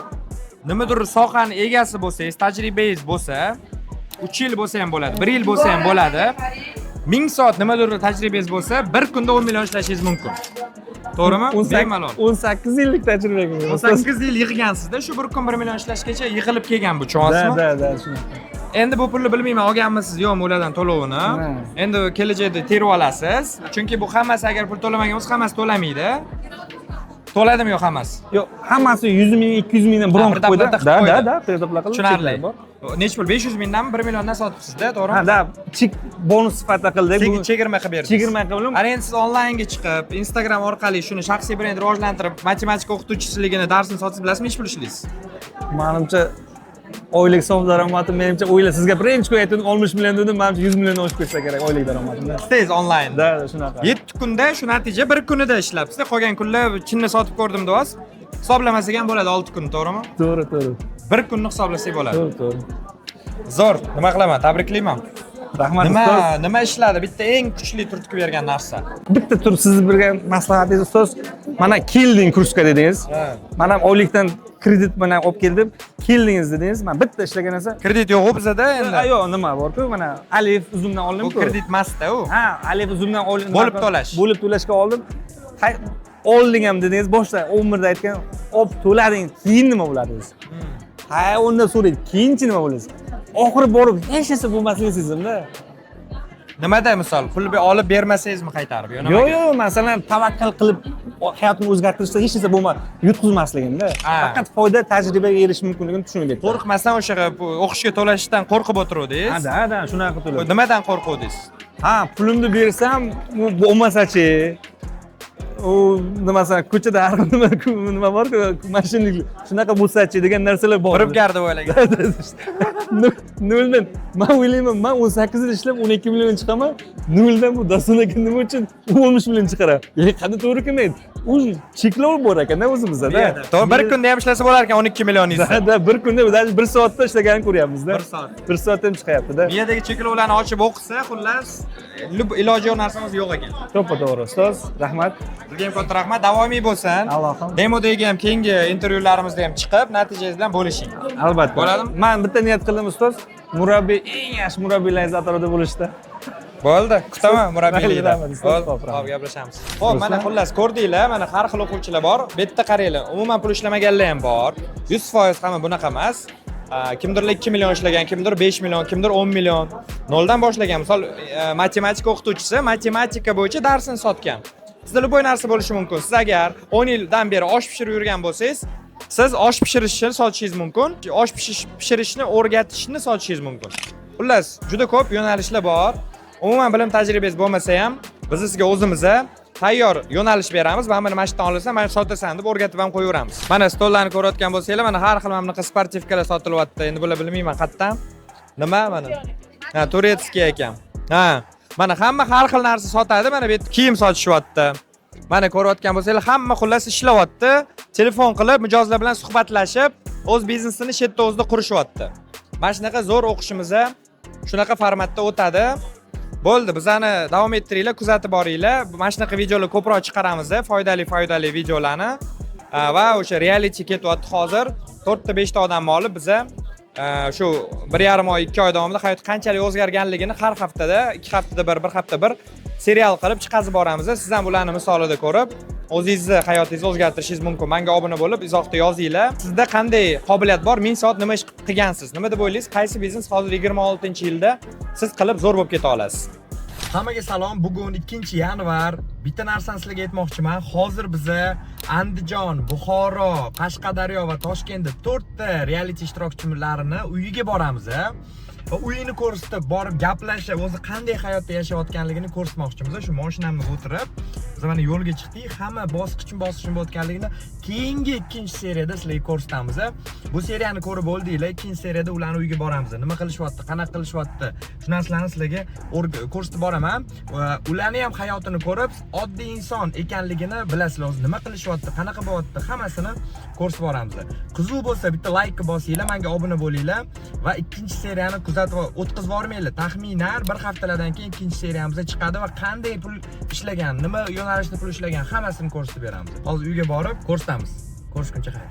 nimadir sohaning egasi bo'lsangiz, tajribangiz bo'lsa, 3 yil bo'lsa ham bo'ladi, 1 yil bo'lsa ham bo'ladi. 1000 soat nimadir tajribangiz bo'lsa, bir kunda 10 million ishlashingiz mumkin. To'g'rimi? Bemalol. 18 yillik tajriba. 18 yil yig'gansizda, shu bir kun 1 million ishlashgacha yig'ilib kelgan bu cho'g'asizmi? Da, shunaqa. endi bu pulni bilmayman olganmisiz yo'qmi ulardan to'lovini. Endi kelajakda terib olasiz. Chunki bu hammasi agar pul to'lamagan bo'lsa, hammasi to'lamaydi. To'ladimi yo'q hammasi? Yo'q, hammasi 100 ming, 200 mingdan biron qilib qo'ydi. Da, predoplar qilib. Tushunarli. Nechi pul? 500 mingdanmi 1 milliondan sotibsiz-da, to'g'rimi? Ha, da, chek bonus sifatida qildik. Chegirma qilib berdingiz. Chegirma qilib. Ana endi siz onlaynga chiqib, Instagram orqali shuni shaxsiy brend rivojlantirib, matematika o'qituvchisiligini darsini sotib bilasizmi, nechi pul ishlaysiz? Menimcha oylik sof daromadim menimcha o'yla sizga birinchi kun aytdim 60 million dedim, menimcha 100 milliondan oshib ketsa kerak oylik daromadim. Siz onlayn. Da, shunaqa. 7 kunda shu natija 1 kunida ishlabsiz. Qolgan kunlar chinni sotib ko'rdim deyapsiz. Hisoblamasak ham bo'ladi 6 kun, to'g'rimi? To'g'ri. 1 kunni hisoblasak bo'ladi. To'g'ri. Zo'r, nima qilaman? Tabriklayman. Rahmat ustoz. Nima ishladi? Bitta eng kuchli turtki bergan narsa. Bitta tur siz bergan maslahatingiz ustoz. Mana kelding kursga dedingiz. Men ham oylikdan kredit bilan olib keldim. Keldingiz dedingiz. Men bitta ishlagan narsa. Kredit yo'q bizada endi. Yo'q, nima bor-ku, mana alif uzumdan oldim-ku. Bu kredit emas-da u. Ha, alif uzumdan oldim. Bo'lib to'lash. Bo'lib to'lashga oldim. Olding ham dedingiz, boshda umrda aytgan, olib to'lading, keyin nima bo'ladi siz? Ha, undan so'raydi, keyinchi nima bo'ladi? Oxiri borib hech narsa bo'lmasligini sezdim-da. Nimada misol, pul olib bermasangizmi qaytarib? Yo'q, masalan, tavakkal qilib hayotni o'zgartirishda hech narsa bo'lmadi, yutqizmasligimda. Faqat foyda, tajribaga erishish mumkinligini tushunib yetdim. Qo'rqmasdan o'sha o'qishga to'lashdan qo'rqib o'tiruvdingiz. Da, shunaqa to'ladim. Nimadan qo'rquvdingiz? Ha, pulimni bersam, bu bo'lmasa-chi? U nimasi ko'chada har nima bor-ku, mashinalik shunaqa bo'lsa-chi degan narsalar bor. Firibgar deb o'ylagan. Noldan men o'ylayman, men 18 yil ishlab 12 million chiqaman. Noldan bu Dastonga nima uchun 13 million chiqaradi? Qanday to'g'ri kelmaydi? U cheklov bor ekan-da o'zimizda. To'g'ri, bir kunda ham ishlasa bo'lar ekan 12 millioningiz. Da, bir kunda, даже 1 soatda ishlaganini ko'ryapmiz-da. 1 soat. 1 soatda ham chiqyapti-da. Miyadagi cheklovlarni ochib o'qisa, xullas, iloji yo'q narsamiz yo'q ekan. To'g'ri, ustoz. Rahmat. Sizga ham katta rahmat, davomiy bo'lsin. Allohim. Demodagi ham keyingi intervyularimizda ham chiqib, natijangiz bilan bo'lishing. Albatta. Bo'ladimi? Men bitta niyat qildim ustoz, murabbiy eng yaxshi murabbiylaringiz atrofida bo'lishda. Bo'ldi, kutaman murabbiylikdan. Xo'p, Xo'p, gaplashamiz. Xo'p, mana xullas ko'rdinglar, mana har xil o'quvchilar bor. Bu yerda qaranglar, umuman pul ishlamaganlar ham bor. 100% hamma bunaqa emas. Kimdir 2 million ishlagan, kimdir 5 million, kimdir 10 million. Noldan boshlagan. Misol, matematika o'qituvchisi matematika bo'yicha darsini sotgan. Sizda любой narsa bo'lishi mumkin. Siz agar 10 yildan beri osh pishirib yurgan bo'lsangiz, siz osh pishirishni sotishingiz mumkin. Osh pishirishni o'rgatishni sotishingiz mumkin. Xullas, juda ko'p yo'nalishlar bor. Umuman bilim tajribangiz bo'lmasa ham, biz sizga o'zimizga tayyor yo'nalish beramiz va mana shundan olasan, mana sotasan deb o'rgatib ham qo'yaveramiz. Mana stollarni ko'rayotgan bo'lsanglar, mana har xil mana bunaqa sportivkalar sotilyapti. Endi bular bilmayman qayerdan. Nima mana? Ha, Turetskiy ekan. Ha, mana hamma har xil narsa sotadi. Mana bu yerda kiyim sotishyapti. Mana ko'rayotgan bo'lsanglar, hamma xullas ishlayapti. Telefon qilib, mijozlar bilan suhbatlashib, o'z biznesini shetda o'zida qurishyapti. Mana shunaqa zo'r o'qishimizda shunaqa formatda o'tadi. Bo'ldi, bizani davom ettiringlar, kuzatib boringlar. Mana shunaqa videolar ko'proq chiqaramiz, foydali videolarni. Va o'sha reality ketyapti hozir. 4 ta 5 ta odamni olib biza shu 1,5 oy, 2 oy davomida hayot qanchalik o'zgarganligini har haftada, 2 haftada bir hafta bir serial qilib chiqazib boramiz. Siz ham bularni misolida ko'rib, o'zingizni hayotingizni o'zgartirishingiz mumkin. Menga obuna bo'lib, izohda yozinglar. Sizda qanday qobiliyat bor? 1000 soat nima ish qilgansiz? Nima deb o'ylaysiz? Qaysi biznes hozir 26-yilda siz qilib zo'r bo'lib keta olasiz? Hammaga salom. Bugun 2-yanvar. Bitta narsani sizlarga aytmoqchiman. Hozir biza Andijon, Buxoro, Qashqadaryo va Toshkentda 4 ta reality ishtirokchilarini uyiga boramiz. Va uyini ko'rsatib, borib gaplashib, o'zi qanday hayotda yashayotganligini ko'rsatmoqchimiz. Shu mashinamga o'tirib, biz mana yo'lga chiqdik. Hamma bosqichma-bosqich bo'layotganligini keyingi 2-seriyada sizlarga ko'rsatamiz. Bu seriyani ko'rib bo'ldinglar, 2-seriyada ularning uyiga boramiz. Nima qilishyapti, qanaqa qilishyapti, shu narsalarni sizlarga ko'rsatib boraman. Ularning ham hayotini ko'rib, oddiy inson ekanligini bilasizlar. O'zi nima qilishyapti, qanaqa bo'lyapti, hammasini ko'rsatib boramiz. Qiziq bo'lsa bitta like bosinglar, menga obuna bo'linglar va 2-seriyani kuzatib o'tkazib bormanglar. Taxminan bir haftalardan keyin 2-seriyamiz chiqadi va qanday pul ishlagan, nima yo'nalishda pul ishlagan hammasini ko'rsatib beramiz. Hozir uyga borib ko'rsatamiz. Ko'rishguncha xayr.